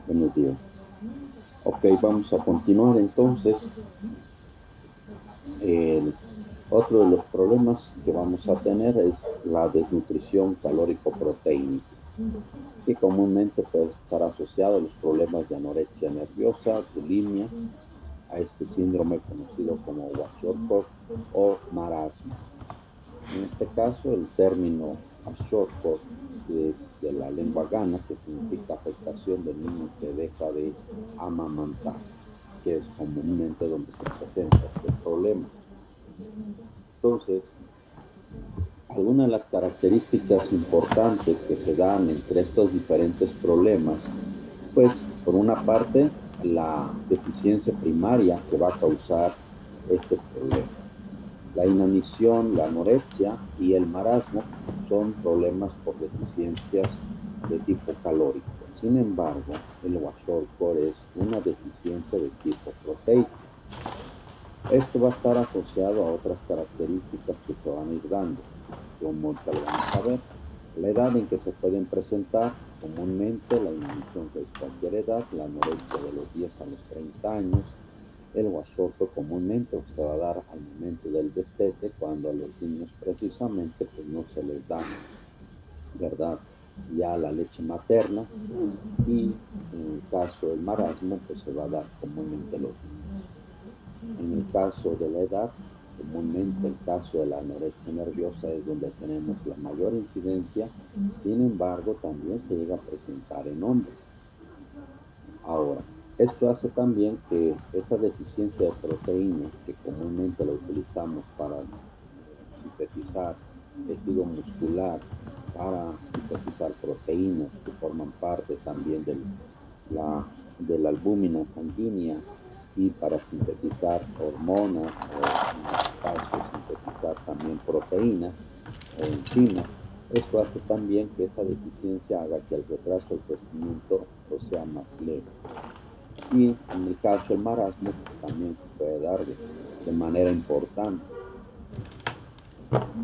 Buenos días. Ok, vamos a continuar entonces. El otro de los problemas que vamos a tener es la desnutrición calórico-proteínica, que comúnmente puede estar asociado a los problemas de anorexia nerviosa, bulimia, a este síndrome conocido como Kwashiorkor o marasmo. En este caso, el término Kwashiorkor es de la lengua gana, que significa afectación del niño que deja de amamantar, que es comúnmente donde se presenta este problema. Entonces, algunas de las características importantes que se dan entre estos diferentes problemas, pues por una parte, la deficiencia primaria que va a causar este problema. La inanición, la anorexia y el marasmo son problemas por deficiencias de tipo calórico. Sin embargo, el Kwashiorkor es una deficiencia de tipo proteico. Esto va a estar asociado a otras características que se van a ir dando, como tal vamos a ver. La edad en que se pueden presentar, comúnmente la inanición que es cualquier edad, la anorexia de los 10 a los 30 años, el Kwashiorkor comúnmente se va a dar al momento del destete, cuando a los niños precisamente pues no se les da, ¿verdad? Ya la leche materna, y en el caso del marasmo pues se va a dar comúnmente a los niños. En el caso de la edad, comúnmente el caso de la anorexia nerviosa es donde tenemos la mayor incidencia, sin embargo también se llega a presentar en hombres. Ahora, esto hace también que esa deficiencia de proteína, que comúnmente la utilizamos para sintetizar tejido muscular, para sintetizar proteínas que forman parte también de la albúmina sanguínea, y para sintetizar hormonas o en este caso sintetizar también proteínas o enzimas. Esto hace también que esa deficiencia haga que el retraso del crecimiento pues, sea más leve. Y en el caso del marasmo, pues también se puede dar de manera importante.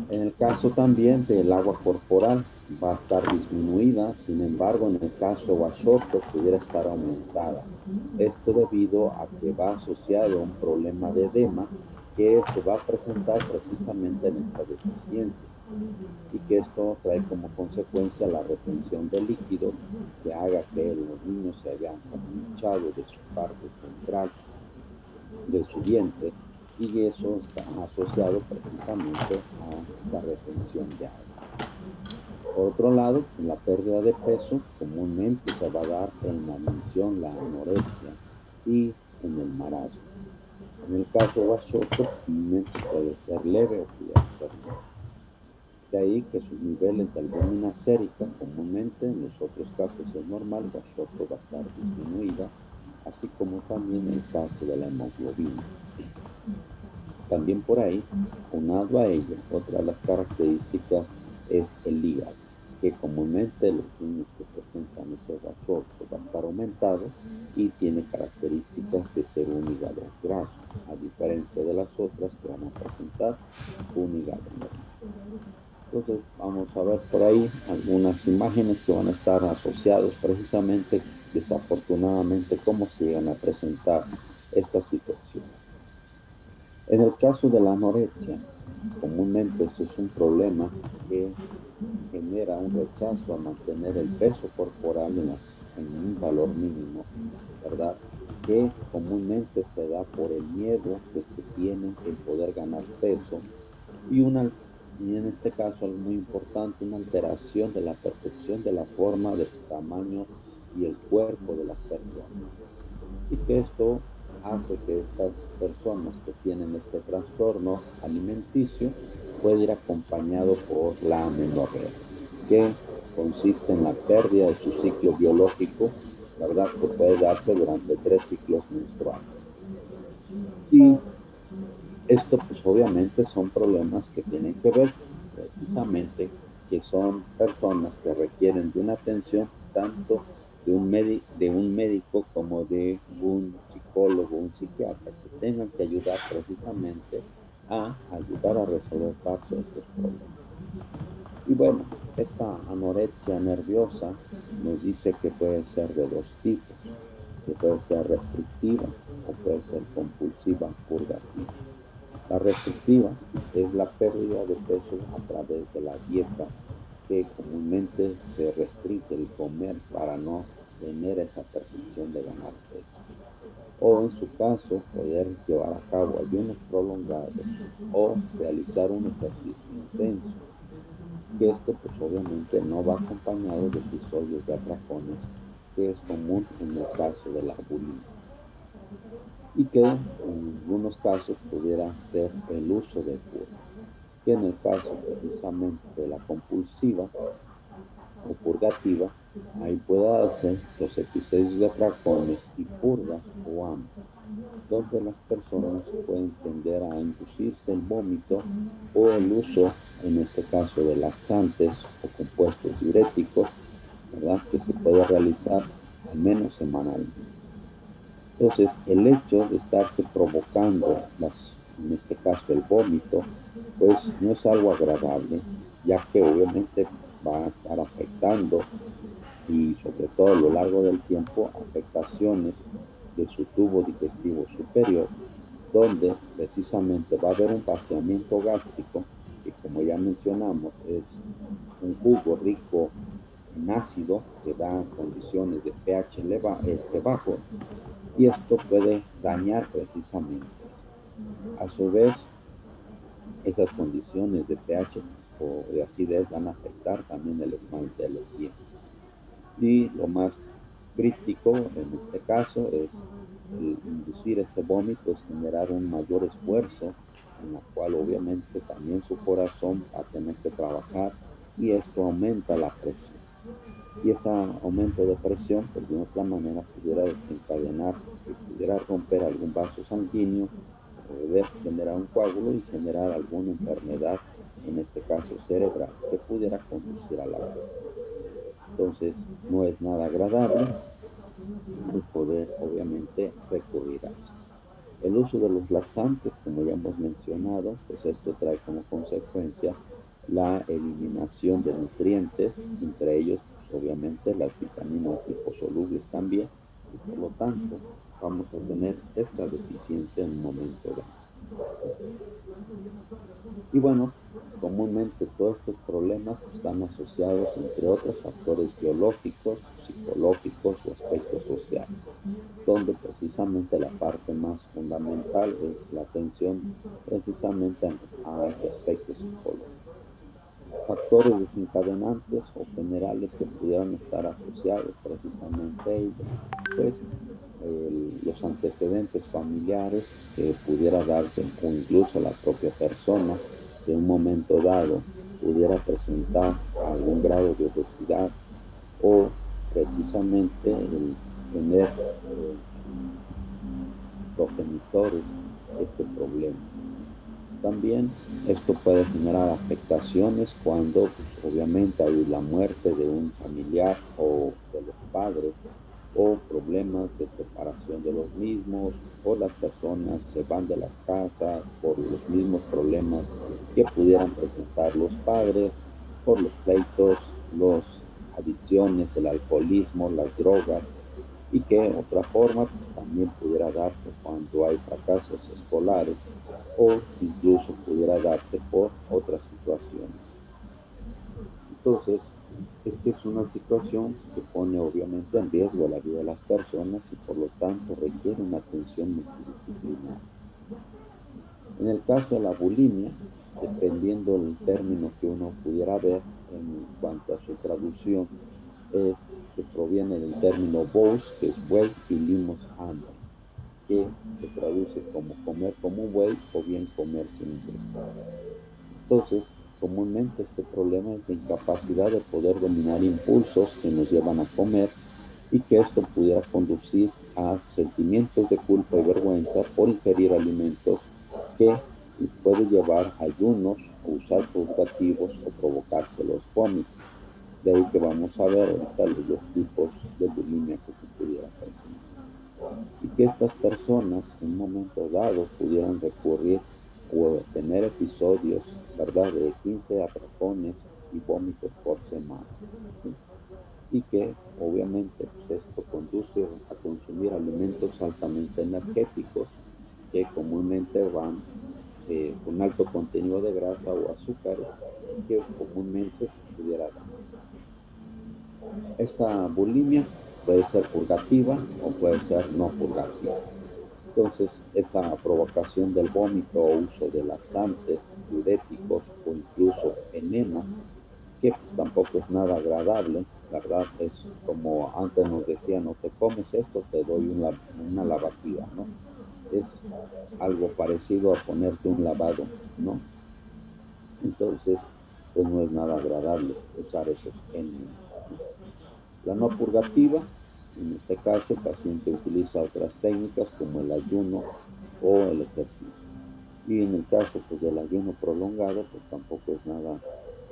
En el caso también del agua corporal va a estar disminuida, sin embargo, en el caso de Kwashiorkor pudiera estar aumentada. Esto debido a que va asociado a un problema de edema que se va a presentar precisamente en esta deficiencia, y que esto trae como consecuencia la retención de líquidos, que haga que los niños se hayan como hinchado de su parte central de su vientre, y eso está asociado precisamente a esta retención de agua. Por otro lado, en la pérdida de peso comúnmente se va a dar en la mención, la anorexia y en el marasmo. En el caso de Kwashiorkor comúnmente puede ser leve o puede ser leve. De ahí que sus niveles de albúmina sérica comúnmente en los otros casos es normal, Kwashiorkor va a estar disminuida, así como también el caso de la hemoglobina. También por ahí, unado a ello, otra de las características es el hígado, que comúnmente los niños que presentan ese Kwashiorkor va a estar aumentado y tiene características de ser un hígado graso, a diferencia de las otras que van a presentar un hígado normal. Entonces, vamos a ver por ahí algunas imágenes que van a estar asociadas precisamente, desafortunadamente, cómo se llegan a presentar estas situaciones. En el caso de la anorexia, comúnmente esto es un problema que genera un rechazo a mantener el peso corporal en un valor mínimo, ¿verdad? Que comúnmente se da por el miedo que se tiene en poder ganar peso, y, una, y en este caso algo muy importante, una alteración de la percepción de la forma, del tamaño y el cuerpo de las personas, y que esto hace que estas personas que tienen este trastorno alimenticio puede ir acompañado por la amenorrea, que consiste en la pérdida de su ciclo biológico, ¿verdad? Que puede darse durante 3 ciclos menstruales. Y esto pues obviamente son problemas que tienen que ver precisamente que son personas que requieren de una atención tanto de un médico como de un psicólogo, un psiquiatra, que tengan que ayudar precisamente a ayudar a resolver parte de estos problemas. Y bueno, esta anorexia nerviosa nos dice que puede ser de dos tipos. que puede ser restrictiva o puede ser compulsiva purgativa. La restrictiva es la pérdida de peso a través de la dieta, que comúnmente se restringe el comer para no tener esa percepción de ganar peso. O en su caso, poder llevar a cabo ayunos prolongados o realizar un ejercicio intenso, que esto pues obviamente no va acompañado de episodios de atracones, que es común en el caso de la bulimia, y que en algunos casos pudiera ser el uso de purgas, que en el caso precisamente de la compulsiva o purgativa, ahí puede darse los episodios de atracones y purgas o ambos, donde las personas pueden tender a inducirse el vómito o el uso, en este caso, de laxantes o compuestos diuréticos, ¿verdad? Que se puede realizar al menos semanalmente. Entonces, el hecho de estarse provocando, en este caso el vómito, pues no es algo agradable, ya que obviamente va a estar afectando y sobre todo a lo largo del tiempo afectaciones de su tubo digestivo superior, donde precisamente va a haber un vaciamiento gástrico, que como ya mencionamos es un jugo rico en ácido que da condiciones de pH bajo, y esto puede dañar precisamente. A su vez, esas condiciones de pH o de acidez van a afectar también el esmalte de los dientes. Y lo más crítico en este caso es el inducir ese vómito, es generar un mayor esfuerzo en la cual obviamente también su corazón va a tener que trabajar, y esto aumenta la presión. Y ese aumento de presión, pues de otra manera pudiera desencadenar que pudiera romper algún vaso sanguíneo, poder generar un coágulo y generar alguna enfermedad, en este caso cerebral, que pudiera conducir a la muerte. Entonces, no es nada agradable el poder, obviamente, recurrir a esto. El uso de los laxantes, como ya hemos mencionado, pues esto trae como consecuencia la eliminación de nutrientes, entre ellos, pues obviamente, las vitaminas liposolubles también, y por lo tanto, vamos a tener esta deficiencia en un momento dado. Y bueno, comúnmente todos estos problemas están asociados, entre otros factores biológicos, psicológicos o aspectos sociales, donde precisamente la parte más fundamental es la atención precisamente a ese aspecto psicológico. Factores desencadenantes o generales que pudieran estar asociados precisamente a ello, pues los antecedentes familiares que pudiera darse, o incluso la propia persona que en un momento dado pudiera presentar algún grado de obesidad, o precisamente el tener progenitores este problema. También esto puede generar afectaciones cuando pues, obviamente hay la muerte de un familiar o de los padres, o problemas de separación de los mismos, o las personas se van de las casas por los mismos problemas que pudieran presentar los padres, por los pleitos, las adicciones, el alcoholismo, las drogas, y que otra forma pues, también pudiera darse cuando hay fracasos escolares, o incluso pudiera darse por otras situaciones. Entonces, esta es una situación que pone obviamente en riesgo la vida de las personas y por lo tanto requiere una atención multidisciplinaria. En el caso de la bulimia, dependiendo del término que uno pudiera ver en cuanto a su traducción, es que proviene del término bous, que es buey, y limos, hambre, que se traduce como comer como un buey o bien comer sin hambre. Entonces, comúnmente este problema es de incapacidad de poder dominar impulsos que nos llevan a comer, y que esto pudiera conducir a sentimientos de culpa y vergüenza por ingerir alimentos, que puede llevar a ayunos o usar purgativos o provocarse los vómitos. De ahí que vamos a ver ahorita los dos tipos de bulimia que se pudieran presentar. Y que estas personas en un momento dado pudieran recurrir o tener episodios, ¿verdad?, de 15 atracones y vómitos por semana, ¿sí? Y que obviamente pues, esto conduce a consumir alimentos alimentos altamente energéticos que comúnmente van con alto contenido de grasa o azúcares que comúnmente se pudiera dar. Esta bulimia puede ser purgativa o puede ser no purgativa. Entonces, esa provocación del vómito o uso de laxantes, diuréticos o incluso enemas, que pues, tampoco es nada agradable, ¿verdad? Es como antes nos decían, no te comes esto, te doy una lavativa, ¿no? Es algo parecido a ponerte un lavado, ¿no? Entonces, pues no es nada agradable usar esos enemas, ¿no? La no purgativa, en este caso, el paciente utiliza otras técnicas como el ayuno o el ejercicio. Y en el caso pues, del ayuno prolongado, pues tampoco es nada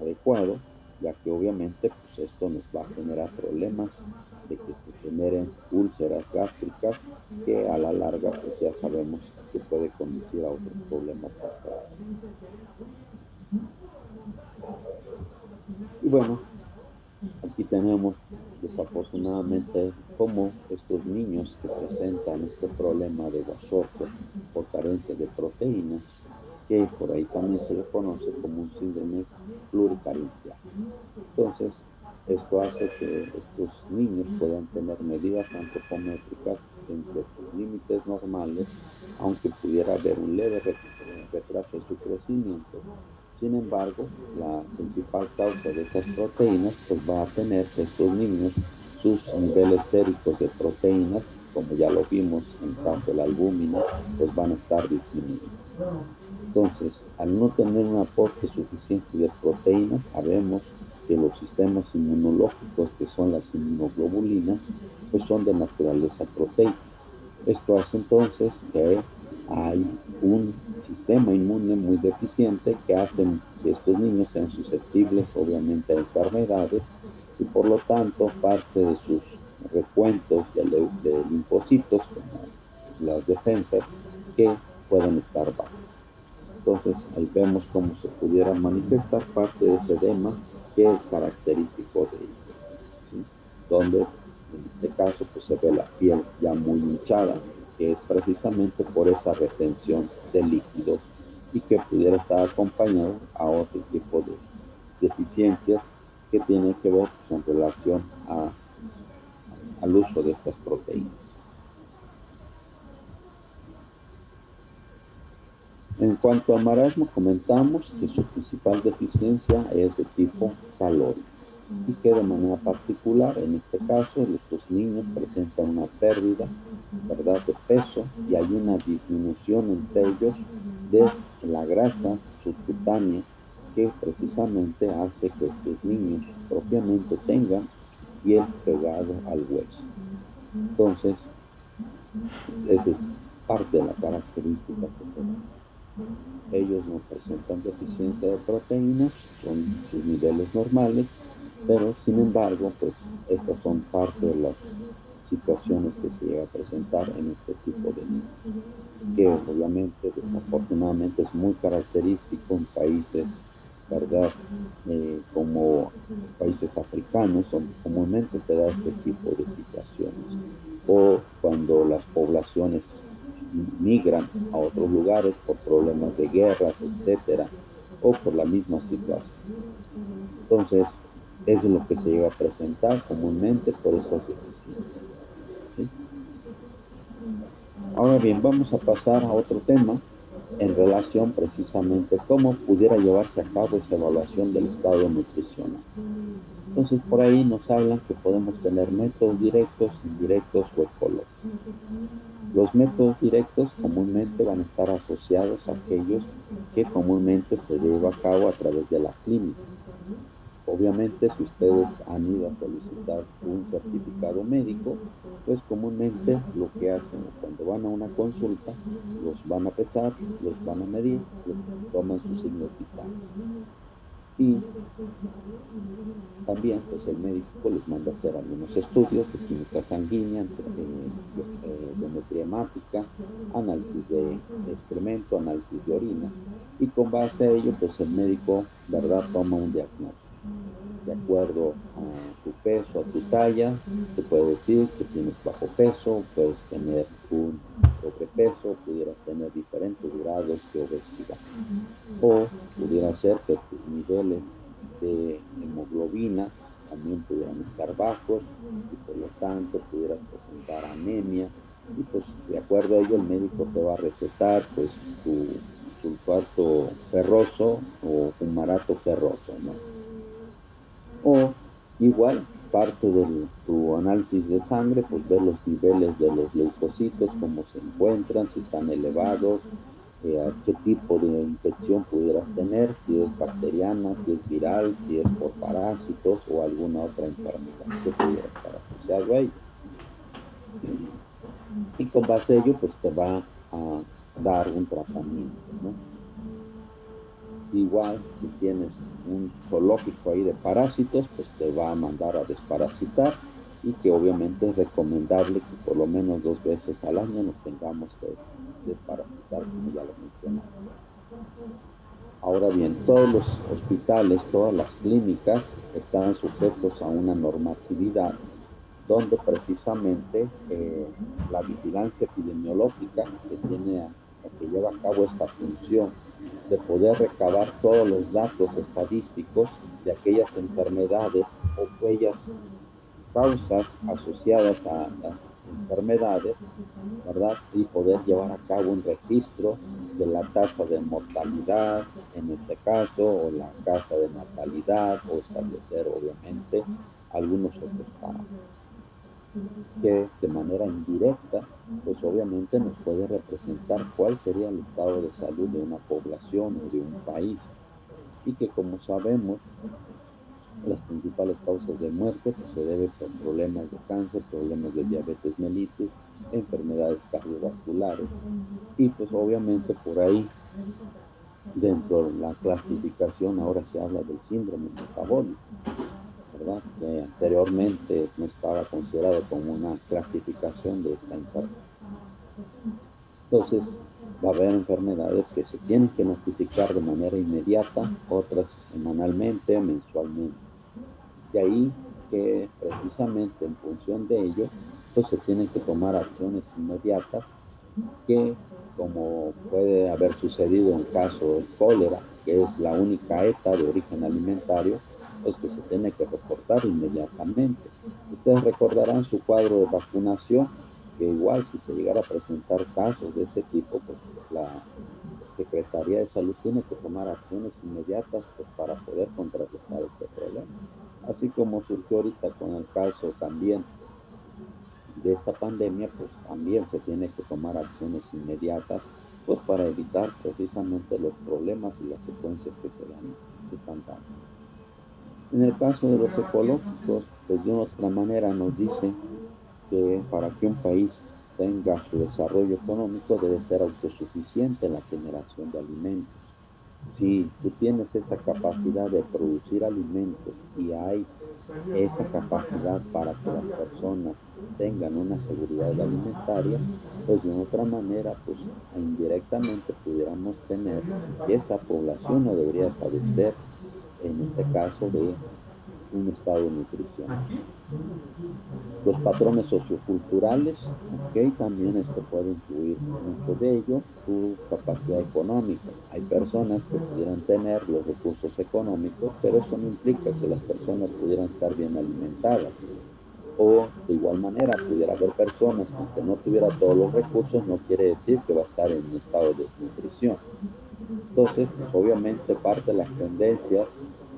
adecuado, ya que obviamente pues, esto nos va a generar problemas de que se generen úlceras gástricas que a la larga pues ya sabemos que puede conducir a otros problemas más graves. Y bueno, aquí tenemos desafortunadamente cómo estos niños que presentan este problema de Kwashiorkor por carencia de proteínas, que por ahí también se le conoce como un síndrome pluricarencial. Entonces, esto hace que estos niños puedan tener medidas antropométricas dentro de sus límites normales, aunque pudiera haber un leve retraso en su crecimiento. Sin embargo, la principal causa de estas proteínas pues va a tener que estos niños sus niveles séricos de proteínas, como ya lo vimos en el caso de la albúmina, pues van a estar disminuidos. Entonces, al no tener un aporte suficiente de proteínas, sabemos que los sistemas inmunológicos, que son las inmunoglobulinas, pues son de naturaleza proteica. Esto hace entonces que hay un sistema inmune muy deficiente que hace que estos niños sean susceptibles, obviamente, a enfermedades y por lo tanto parte de sus recuentos de linfocitos, como las defensas, que pueden estar bajos. Entonces, ahí vemos cómo se pudiera manifestar parte de ese edema que es característico de ellos, ¿sí? Donde, en este caso, pues se ve la piel ya muy hinchada, que es precisamente por esa retención de líquidos y que pudiera estar acompañado a otro tipo de deficiencias que tienen que ver pues, en relación al uso de estas proteínas. En cuanto al marasmo, comentamos que su principal deficiencia es de tipo calórico y que de manera particular, en este caso, estos niños presentan una pérdida, ¿verdad?, de peso y hay una disminución entre ellos de la grasa subcutánea que precisamente hace que estos niños propiamente tengan piel pegado al hueso. Entonces, esa es parte de la característica que se da. Ellos no presentan deficiencia de proteínas, son sus niveles normales, pero sin embargo, pues estas son parte de las situaciones que se llega a presentar en este tipo de niños, que obviamente, desafortunadamente, es muy característico en países, ¿verdad? Como países africanos, donde comúnmente se da este tipo de situaciones, o cuando las poblaciones migran a otros lugares por problemas de guerras, etcétera, o por la misma situación. Entonces, eso es lo que se llega a presentar comúnmente por esas deficiencias, ¿sí? Ahora bien, vamos a pasar a otro tema en relación precisamente cómo pudiera llevarse a cabo esa evaluación del estado nutricional. Entonces, por ahí nos hablan que podemos tener métodos directos, indirectos o ecológicos. Los métodos directos comúnmente van a estar asociados a aquellos que comúnmente se lleva a cabo a través de la clínica. Obviamente, si ustedes han ido a solicitar un certificado médico, pues comúnmente lo que hacen es cuando van a una consulta, los van a pesar, los van a medir, les toman sus signos vitales. Y también, pues el médico les manda a hacer algunos estudios de química sanguínea, biometría hemática, análisis de excremento, análisis de orina, y con base a ello, pues el médico, ¿verdad?, toma un diagnóstico de acuerdo a tu peso, a tu talla, te puede decir que tienes bajo peso, puedes tener un sobrepeso, pudieras tener diferentes grados de obesidad. O pudiera ser que tus niveles de hemoglobina también pudieran estar bajos y por lo tanto pudieras presentar anemia y pues de acuerdo a ello el médico te va a recetar pues tu sulfato ferroso o fumarato ferroso, ¿no? O igual, parte de tu análisis de sangre, pues ver los niveles de los leucocitos, cómo se encuentran, si están elevados, qué tipo de infección pudieras tener, si es bacteriana, si es viral, si es por parásitos o alguna otra enfermedad que pudiera estar asociado a ello. Y con base a ello, pues te va a dar un tratamiento, ¿no? Igual, si tienes un zoológico ahí de parásitos, pues te va a mandar a desparasitar y que obviamente es recomendable que por lo menos 2 veces al año nos tengamos que desparasitar, como ya lo mencionamos. Ahora bien, todos los hospitales, todas las clínicas están sujetos a una normatividad donde precisamente la vigilancia epidemiológica que lleva a cabo esta función de poder recabar todos los datos estadísticos de aquellas enfermedades o aquellas causas asociadas a las enfermedades, ¿verdad? Y poder llevar a cabo un registro de la tasa de mortalidad, en este caso, o la tasa de natalidad, o establecer, obviamente, algunos otros parámetros que de manera indirecta, pues obviamente nos puede representar cuál sería el estado de salud de una población o de un país. Y que como sabemos, las principales causas de muerte pues, se deben por problemas de cáncer, problemas de diabetes mellitus, enfermedades cardiovasculares. Y pues obviamente por ahí, dentro de la clasificación, ahora se habla del síndrome metabólico, ¿verdad? Que anteriormente no estaba considerado como una clasificación de esta enfermedad. Entonces, va a haber enfermedades que se tienen que notificar de manera inmediata, otras semanalmente o mensualmente. De ahí que precisamente en función de ello, pues se tienen que tomar acciones inmediatas que, como puede haber sucedido en caso de cólera, que es la única ETA de origen alimentario, pues que se tiene que reportar inmediatamente. Ustedes recordarán su cuadro de vacunación, que igual si se llegara a presentar casos de ese tipo, pues la Secretaría de Salud tiene que tomar acciones inmediatas pues, para poder contrarrestar este problema. Así como surgió ahorita con el caso también de esta pandemia, pues también se tiene que tomar acciones inmediatas, pues para evitar precisamente los problemas y las secuencias que se están dando. En el caso de los ecológicos, pues de una otra manera nos dice que para que un país tenga su desarrollo económico debe ser autosuficiente en la generación de alimentos. Si tú tienes esa capacidad de producir alimentos y hay esa capacidad para que las personas tengan una seguridad alimentaria, pues de otra manera, pues indirectamente pudiéramos tener que esa población no debería padecer, en este caso, de un estado nutricional. Los patrones socioculturales, ok, también esto puede influir mucho de ello, tu capacidad económica. Hay personas que pudieran tener los recursos económicos, pero eso no implica que las personas pudieran estar bien alimentadas. O de igual manera, pudiera haber personas que aunque no tuviera todos los recursos, no quiere decir que va a estar en un estado de desnutrición. Entonces, pues obviamente parte de las tendencias,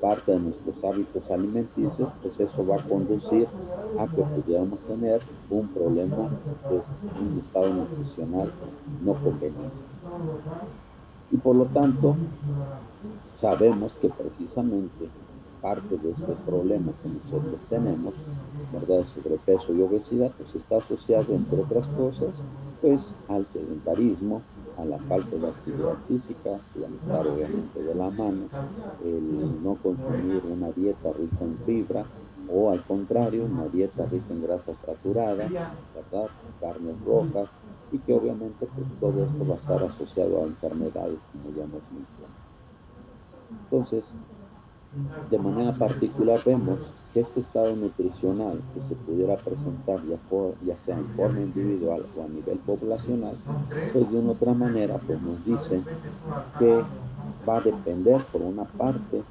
parte de nuestros hábitos alimenticios, pues eso va a conducir a que pudiéramos tener un problema de un estado nutricional no conveniente. Y por lo tanto, sabemos que precisamente parte de este problema que nosotros tenemos, ¿verdad? Sobrepeso y obesidad, pues está asociado, entre otras cosas, pues al sedentarismo, a la falta de actividad física, que van a estar obviamente de la mano, el no consumir una dieta rica en fibra, o al contrario, una dieta rica en grasa saturada, ¿verdad? Carnes rojas, y que obviamente pues todo esto va a estar asociado a enfermedades, como ya hemos mencionado. Entonces, de manera particular vemos que este estado nutricional que se pudiera presentar ya sea en forma individual o a nivel poblacional, pues de una otra manera pues nos dice que va a depender por una parte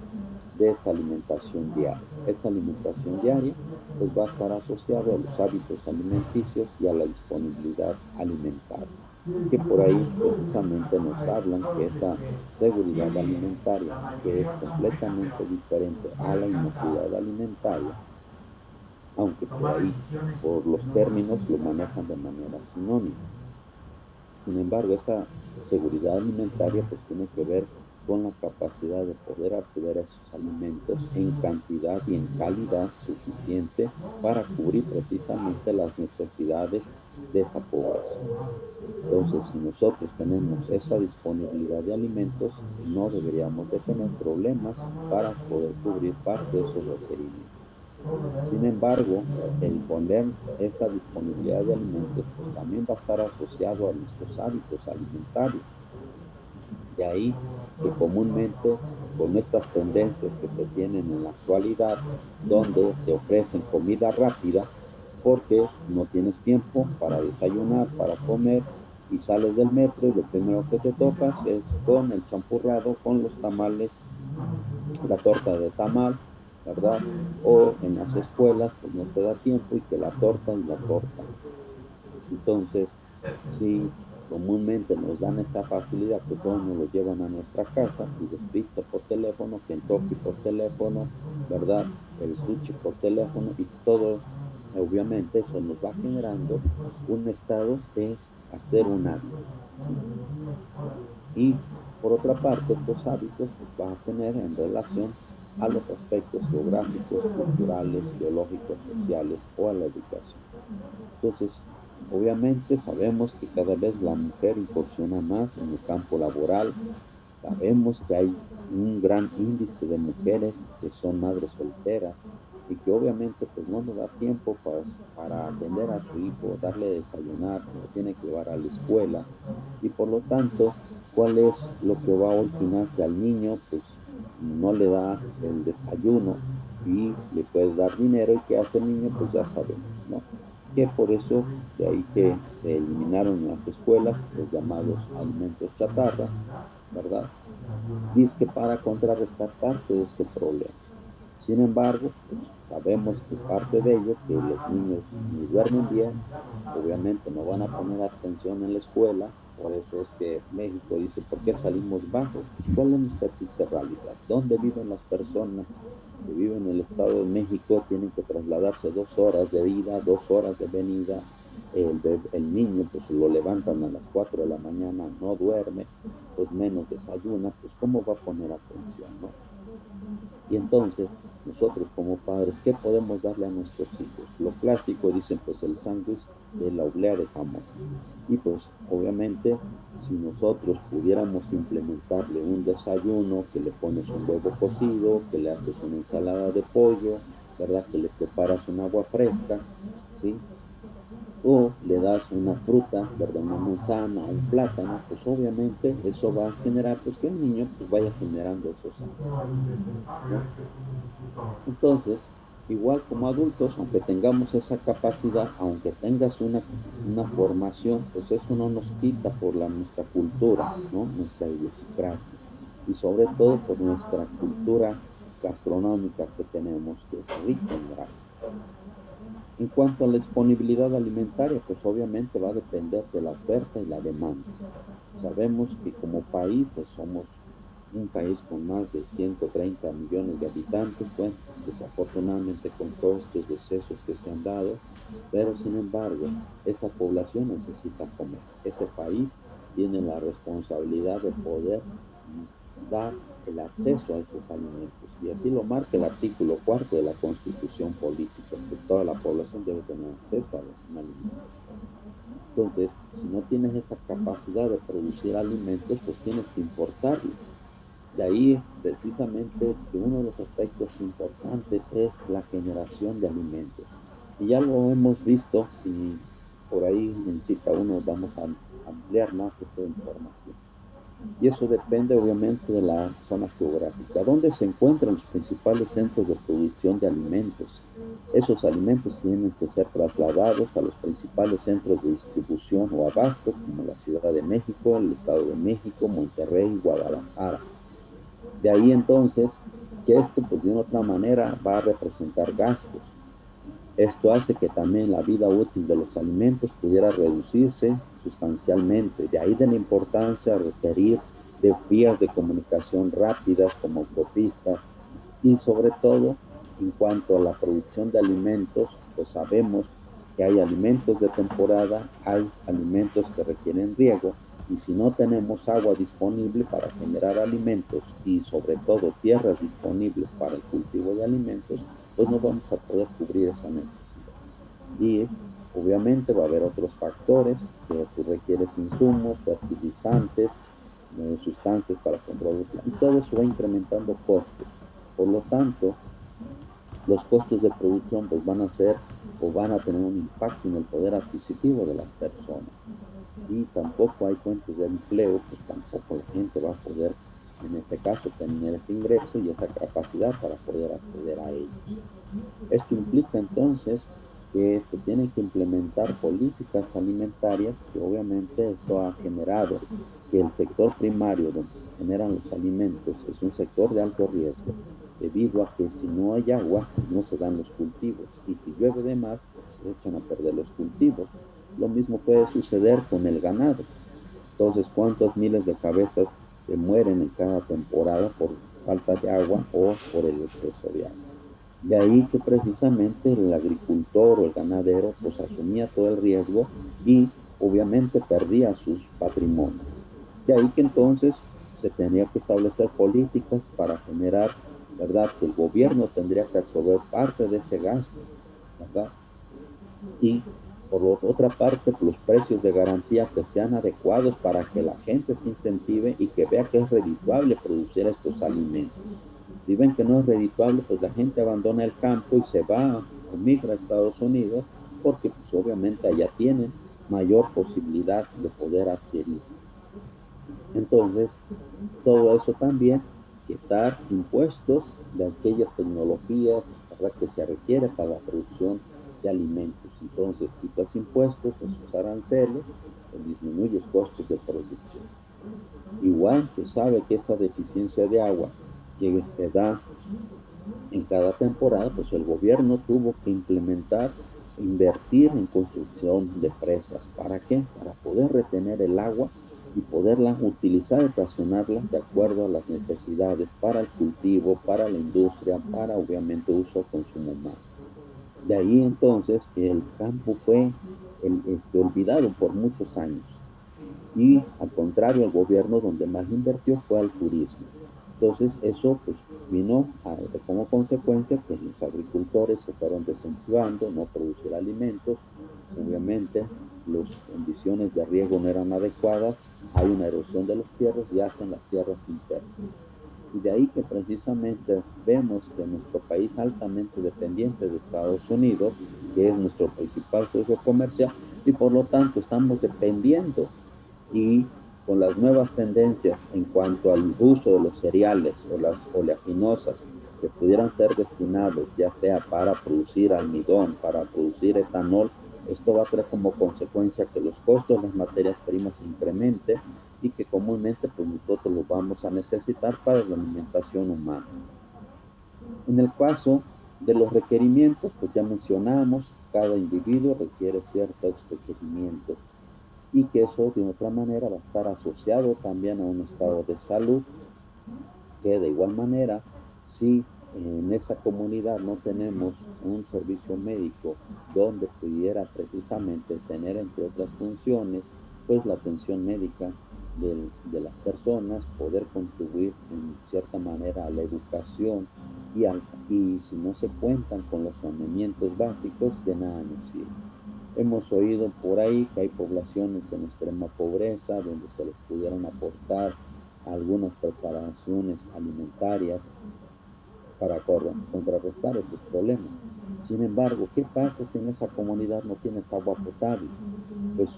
de esa alimentación diaria. Esa alimentación diaria pues va a estar asociado a los hábitos alimenticios y a la disponibilidad alimentaria, que por ahí precisamente nos hablan que esa seguridad alimentaria, que es completamente diferente a la inocuidad alimentaria, aunque por ahí, por los términos, lo manejan de manera sinónima. Sin embargo, esa seguridad alimentaria pues tiene que ver con la capacidad de poder acceder a esos alimentos en cantidad y en calidad suficiente para cubrir precisamente las necesidades de esa población. Entonces, si nosotros tenemos esa disponibilidad de alimentos, no deberíamos de tener problemas para poder cubrir parte de esos requerimientos. Sin embargo, el poner esa disponibilidad de alimentos, pues también va a estar asociado a nuestros hábitos alimentarios. De ahí que comúnmente con estas tendencias que se tienen en la actualidad, donde te ofrecen comida rápida, porque no tienes tiempo para desayunar, para comer, y sales del metro y lo primero que te topas es con el champurrado, con los tamales, la torta de tamal, ¿verdad? O en las escuelas, pues no te da tiempo y que la torta y la torta. Entonces, sí, comúnmente nos dan esa facilidad que todos nos lo llevan a nuestra casa, pides pizza por teléfono, Kentucky por teléfono, ¿verdad? El sushi por teléfono y todo, obviamente, eso nos va generando un estado de hacer un hábito, ¿sí? Y por otra parte, estos hábitos pues, van a tener en relación a los aspectos geográficos, culturales, biológicos, sociales o a la educación. Entonces, obviamente sabemos que cada vez la mujer incursiona más en el campo laboral, sabemos que hay un gran índice de mujeres que son madres solteras y que obviamente pues no nos da tiempo para atender a su hijo, darle desayunar, lo tiene que llevar a la escuela y por lo tanto, ¿cuál es lo que va a originar que al niño pues no le da el desayuno y le puedes dar dinero y qué hace el niño? Pues ya sabemos, ¿no? Que por eso de ahí que se eliminaron en las escuelas los llamados alimentos chatarra, ¿verdad? Dice que para contrarrestar parte de este problema. Sin embargo, pues sabemos que parte de ello, que los niños ni duermen bien, obviamente no van a poner atención en la escuela, por eso es que México dice, ¿por qué salimos bajos? Pues, ¿cuál es nuestra triste realidad? ¿Dónde viven las personas que viven en el Estado de México? Tienen que trasladarse 2 horas de ida, 2 horas de venida. El niño, pues lo levantan a las 4 de la mañana, no duerme, pues menos desayuna, pues ¿cómo va a poner atención, no? Y entonces, nosotros como padres, ¿qué podemos darle a nuestros hijos? Lo clásico, dicen, pues el sándwich de la oblea de jamón. Y pues, obviamente, si nosotros pudiéramos implementarle un desayuno, que le pones un huevo cocido, que le haces una ensalada de pollo, ¿verdad? Que le preparas un agua fresca, ¿sí? O le das una fruta, ¿verdad? Una manzana, un plátano, pues obviamente eso va a generar, pues que el niño pues vaya generando esos hábitos, ¿no? Entonces, igual como adultos, aunque tengamos esa capacidad, aunque tengas una formación, pues eso no nos quita por nuestra cultura, ¿no? Nuestra idiosincrasia. Y sobre todo por nuestra cultura gastronómica que tenemos, que es rica en grasa. En cuanto a la disponibilidad alimentaria, pues obviamente va a depender de la oferta y la demanda. Sabemos que como país, pues somos un país con más de 130 millones de habitantes, bueno, desafortunadamente con todos estos decesos que se han dado, pero sin embargo, esa población necesita comer. Ese país tiene la responsabilidad de poder dar el acceso a estos alimentos. Y así lo marca el artículo cuarto de la Constitución Política, que toda la población debe tener acceso a una alimentación. Entonces, si no tienes esa capacidad de producir alimentos, pues tienes que importarlos. De ahí precisamente que uno de los aspectos importantes es la generación de alimentos. Y ya lo hemos visto y por ahí necesita uno, vamos a ampliar más esta información. Y eso depende obviamente de la zona geográfica. ¿Dónde se encuentran los principales centros de producción de alimentos? Esos alimentos tienen que ser trasladados a los principales centros de distribución o abasto, como la Ciudad de México, el Estado de México, Monterrey, Guadalajara. De ahí entonces que esto, pues de una otra manera, va a representar gastos. Esto hace que también la vida útil de los alimentos pudiera reducirse sustancialmente. De ahí de la importancia de requerir de vías de comunicación rápidas como autopistas y sobre todo en cuanto a la producción de alimentos, pues sabemos que hay alimentos de temporada, hay alimentos que requieren riego y si no tenemos agua disponible para generar alimentos y sobre todo tierras disponibles para el cultivo de alimentos, pues no vamos a poder cubrir esa necesidad. Y obviamente va a haber otros factores que tú requieres insumos, fertilizantes, sustancias para controlar y todo eso va incrementando costos. Por lo tanto, los costos de producción pues van a ser o van a tener un impacto en el poder adquisitivo de las personas. Y tampoco hay fuentes de empleo, pues tampoco la gente va a poder, en este caso, tener ese ingreso y esa capacidad para poder acceder a ellos. Esto implica entonces que se tienen que implementar políticas alimentarias que obviamente esto ha generado que el sector primario donde se generan los alimentos es un sector de alto riesgo debido a que si no hay agua no se dan los cultivos y si llueve de más se echan a perder los cultivos. Lo mismo puede suceder con el ganado. Entonces, ¿cuántos miles de cabezas se mueren en cada temporada por falta de agua o por el exceso de agua? De ahí que precisamente el agricultor o el ganadero pues asumía todo el riesgo y obviamente perdía sus patrimonios. De ahí que entonces se tenía que establecer políticas para generar, ¿verdad? Que el gobierno tendría que absorber parte de ese gasto, ¿verdad? Y por otra parte, los precios de garantía que sean adecuados para que la gente se incentive y que vea que es redituable producir estos alimentos. Si ven que no es redituable, pues la gente abandona el campo y se va o migra a Estados Unidos porque pues obviamente allá tienen mayor posibilidad de poder adquirir. Entonces, todo eso también, quitar impuestos de aquellas tecnologías, ¿verdad?, que se requiere para la producción de alimentos. Entonces, quitas impuestos, esos aranceles, pues disminuyes costos de producción. Igual se sabe que esa deficiencia de agua que se da en cada temporada, pues el gobierno tuvo que implementar, invertir en construcción de presas. ¿Para qué? Para poder retener el agua y poderla utilizar y racionarla de acuerdo a las necesidades para el cultivo, para la industria, para obviamente uso o consumo humano. De ahí entonces que el campo fue olvidado por muchos años y al contrario, el gobierno donde más invirtió fue al turismo. Entonces, eso pues vino como consecuencia que los agricultores se fueron desincentivando, no producir alimentos, obviamente las condiciones de riego no eran adecuadas, hay una erosión de las tierras y hacen las tierras infértiles. Y de ahí que precisamente vemos que nuestro país altamente dependiente de Estados Unidos, que es nuestro principal socio comercial, y por lo tanto estamos dependiendo y con las nuevas tendencias en cuanto al uso de los cereales o las oleaginosas que pudieran ser destinados ya sea para producir almidón, para producir etanol, esto va a traer como consecuencia que los costos de las materias primas se incrementen y que comúnmente pues nosotros los vamos a necesitar para la alimentación humana. En el caso de los requerimientos, pues ya mencionamos, cada individuo requiere ciertos requerimientos y que eso de otra manera va a estar asociado también a un estado de salud, que de igual manera, si en esa comunidad no tenemos un servicio médico donde pudiera precisamente tener, entre otras funciones, pues la atención médica de las personas, poder contribuir en cierta manera a la educación y si no se cuentan con los saneamientos básicos, de nada nos sirve. Hemos oído por ahí que hay poblaciones en extrema pobreza donde se les pudieran aportar algunas preparaciones alimentarias para contrarrestar estos problemas. Sin embargo, ¿qué pasa si en esa comunidad no tienes agua potable? Pues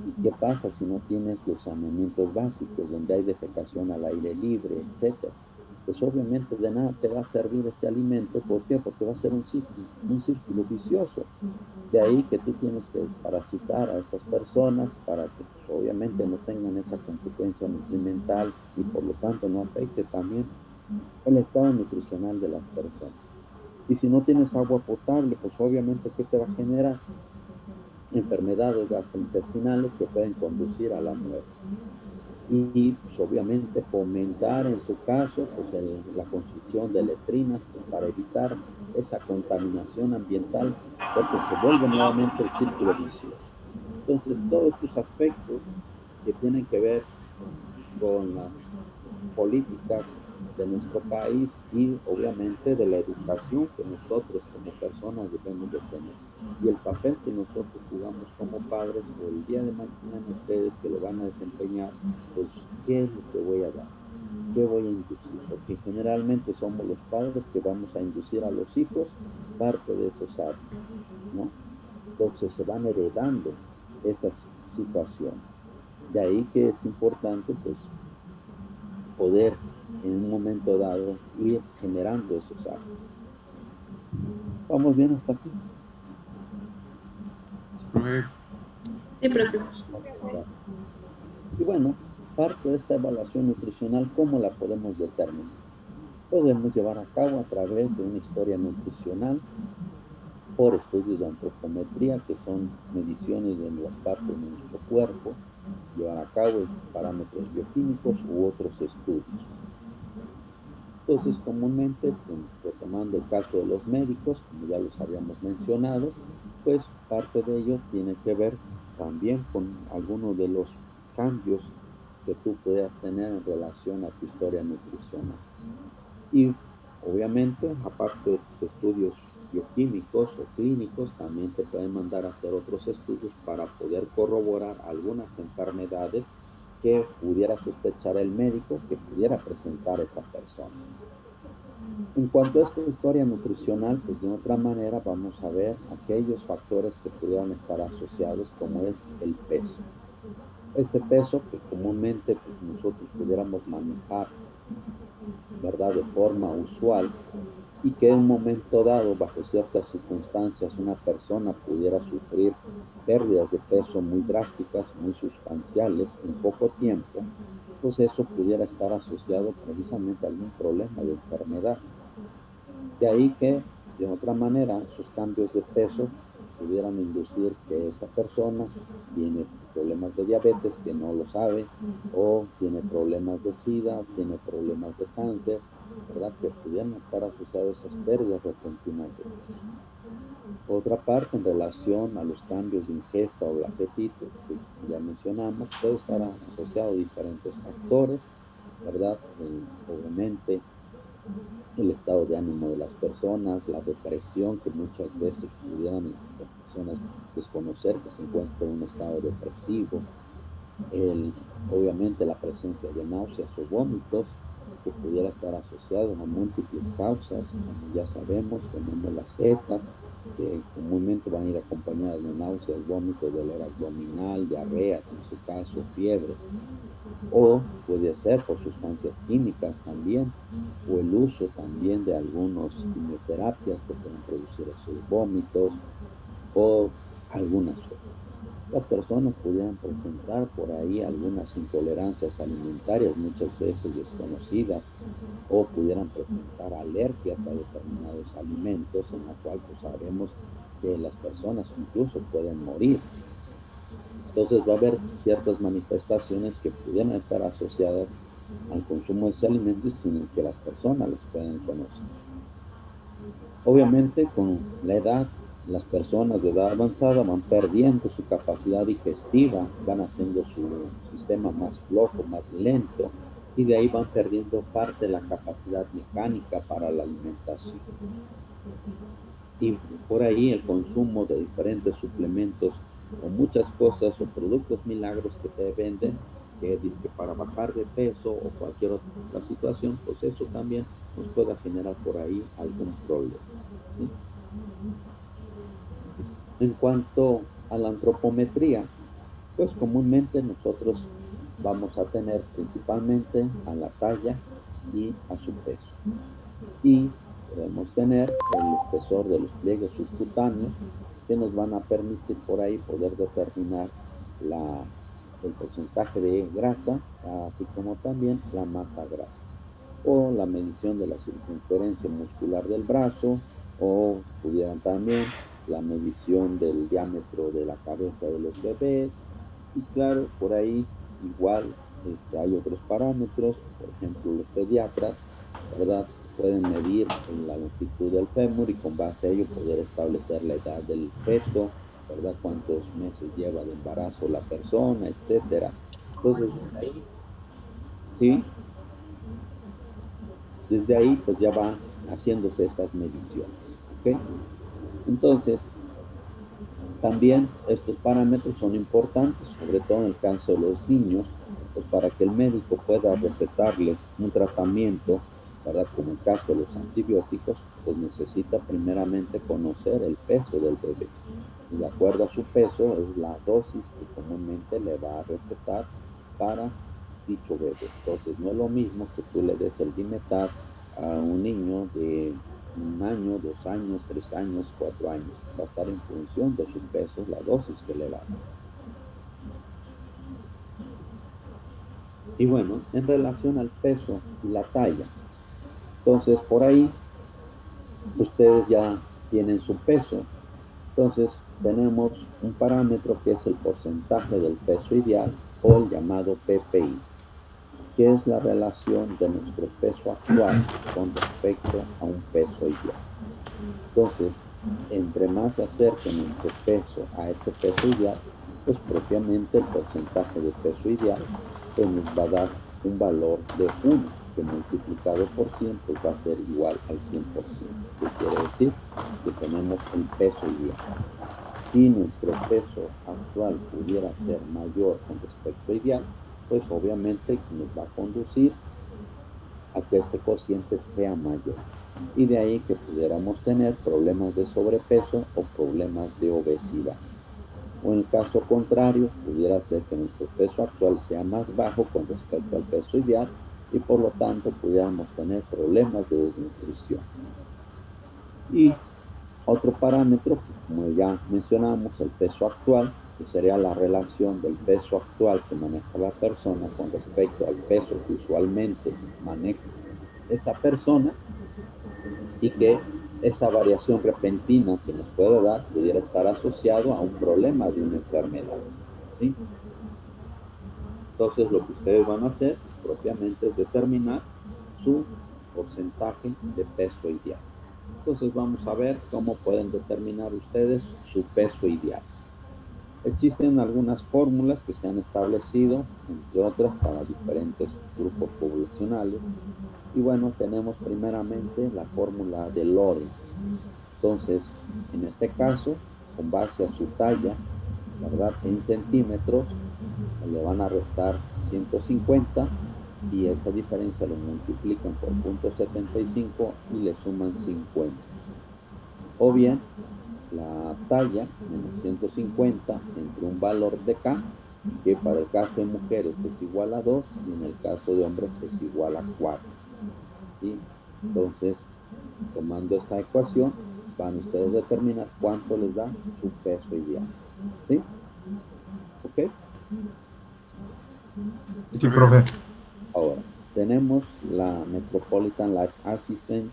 ¿Y qué pasa si no tienes los saneamientos básicos, donde hay defecación al aire libre, etcétera? Pues obviamente de nada te va a servir este alimento. ¿Por qué? Porque va a ser un círculo vicioso. De ahí que tú tienes que parasitar a estas personas para que pues, obviamente no tengan esa competencia nutrimental y por lo tanto no afecte también el estado nutricional de las personas. Y si no tienes agua potable, pues obviamente, ¿qué te va a generar? Enfermedades gastrointestinales que pueden conducir a la muerte. Y pues, obviamente fomentar en su caso pues, la construcción de letrinas pues, para evitar esa contaminación ambiental, porque se vuelve nuevamente el círculo vicioso. Entonces, todos estos aspectos que tienen que ver con las políticas de nuestro país y obviamente de la educación que nosotros como personas debemos de tener y el papel que nosotros jugamos como padres o el día de mañana ustedes que lo van a desempeñar, pues qué es lo que voy a dar, qué voy a inducir, porque generalmente somos los padres que vamos a inducir a los hijos parte de esos hábitos, ¿no? Entonces se van heredando esas situaciones. De ahí que es importante pues poder en un momento dado ir generando esos hábitos. ¿Vamos bien hasta aquí? Profe, Sí, profe. Y bueno, parte de esta evaluación nutricional, ¿cómo la podemos determinar? Podemos llevar a cabo a través de una historia nutricional por estudios de antropometría, que son mediciones de las partes de nuestro cuerpo, llevar a cabo parámetros bioquímicos u otros estudios. Entonces, comúnmente, retomando el caso de los médicos, como ya los habíamos mencionado, pues parte de ello tiene que ver también con algunos de los cambios que tú puedas tener en relación a tu historia nutricional. Y obviamente, aparte de tus estudios bioquímicos o clínicos, también te pueden mandar a hacer otros estudios para poder corroborar algunas enfermedades que pudiera sospechar el médico que pudiera presentar esa persona. En cuanto a esta historia nutricional, pues de otra manera vamos a ver aquellos factores que pudieran estar asociados, como es el peso. Ese peso que comúnmente pues, nosotros pudiéramos manejar, ¿verdad? De forma usual y que en un momento dado, bajo ciertas circunstancias, una persona pudiera sufrir pérdidas de peso muy drásticas, muy sustanciales en poco tiempo, pues eso pudiera estar asociado precisamente a algún problema de enfermedad. De ahí que, de otra manera, esos cambios de peso pudieran inducir que esa persona tiene problemas de diabetes que no lo sabe, o tiene problemas de SIDA, tiene problemas de cáncer, ¿verdad? Que pudieran estar asociados a esas pérdidas repentinas de peso. Otra parte en relación a los cambios de ingesta o el apetito, que ya mencionamos, puede estar asociado a diferentes factores, ¿verdad? Obviamente el estado de ánimo de las personas, la depresión que muchas veces pudieran las personas desconocer que se encuentra en un estado depresivo, obviamente la presencia de náuseas o vómitos que pudiera estar asociado a múltiples causas, como ya sabemos, tenemos las setas que comúnmente van a ir acompañadas de náuseas, vómitos, dolor abdominal, diarreas en su caso, fiebre, o puede ser por sustancias químicas también, o el uso también de algunas quimioterapias que pueden producir esos vómitos, o algunas otras. Las personas pudieran presentar por ahí algunas intolerancias alimentarias, muchas veces desconocidas, o pudieran presentar alergias a determinados alimentos, en la cual pues sabemos que las personas incluso pueden morir. Entonces va a haber ciertas manifestaciones que pudieran estar asociadas al consumo de estos alimentos sin que las personas las puedan conocer. Obviamente con la edad, las personas de edad avanzada van perdiendo su capacidad digestiva, van haciendo su sistema más flojo, más lento, y de ahí van perdiendo parte de la capacidad mecánica para la alimentación. Y por ahí el consumo de diferentes suplementos o muchas cosas o productos milagros que te venden, que dice para bajar de peso o cualquier otra situación, pues eso también nos pueda generar por ahí algún problema, ¿sí? En cuanto a la antropometría, Pues comúnmente nosotros vamos a tener principalmente a la talla y a su peso. Y podemos tener el espesor de los pliegues subcutáneos que nos van a permitir por ahí poder determinar el porcentaje de grasa, así como también la masa grasa, o la medición de la circunferencia muscular del brazo, o pudieran también la medición del diámetro de la cabeza de los bebés. Y claro, por ahí igual hay otros parámetros, por ejemplo, los pediatras, ¿verdad? Pueden medir la longitud del fémur y con base a ello poder establecer la edad del feto, ¿verdad? Cuántos meses lleva de embarazo la persona, etcétera. Entonces, sí, desde ahí pues ya van haciéndose estas mediciones, ¿ok? Entonces, también estos parámetros son importantes, sobre todo en el caso de los niños, pues para que el médico pueda recetarles un tratamiento, ¿verdad? Como el caso de los antibióticos, pues necesita primeramente conocer el peso del bebé. Y de acuerdo a su peso es la dosis que comúnmente le va a recetar para dicho bebé. Entonces no es lo mismo que tú le des el Dimetab a un niño de 1 año, 2 años, 3 años, 4 años. Va a estar en función de su peso, la dosis que le va a dar. Y bueno, en relación al peso y la talla, entonces por ahí ustedes ya tienen su peso. Entonces tenemos un parámetro que es el porcentaje del peso ideal o el llamado PPI, que es la relación de nuestro peso actual con respecto a un peso ideal. Entonces, entre más se acerque nuestro peso a ese peso ideal, pues propiamente el porcentaje de peso ideal pues nos va a dar un valor de 1, que multiplicado por 100 pues va a ser igual al 100%. ¿Qué quiere decir? Que tenemos el peso ideal. Si nuestro peso actual pudiera ser mayor con respecto a ideal, pues obviamente nos va a conducir a que este cociente sea mayor. Y de ahí que pudiéramos tener problemas de sobrepeso o problemas de obesidad. O en el caso contrario, pudiera ser que nuestro peso actual sea más bajo con respecto al peso ideal y por lo tanto pudiéramos tener problemas de desnutrición. Y otro parámetro, como ya mencionamos, el peso actual, que sería la relación del peso actual que maneja la persona con respecto al peso que usualmente maneja esa persona, y que esa variación repentina que nos puede dar pudiera estar asociado a un problema de una enfermedad, ¿sí? Entonces lo que ustedes van a hacer propiamente es determinar su porcentaje de peso ideal. Entonces vamos a ver cómo pueden determinar ustedes su peso ideal. Existen algunas fórmulas que se han establecido, entre otras, para diferentes grupos poblacionales. Y bueno, tenemos primeramente la fórmula de Lorenz. Entonces, en este caso, con base a su talla, ¿verdad? En centímetros, le van a restar 150 y esa diferencia lo multiplican por 0.75 y le suman 50. O bien, la talla menos 150 entre un valor de K, que para el caso de mujeres es igual a 2 y en el caso de hombres es igual a 4. ¿Sí? Entonces, tomando esta ecuación, van ustedes a determinar cuánto les da su peso ideal. ¿Sí? ¿Ok? Sí, profe. Ahora, tenemos la Metropolitan Life Assistant,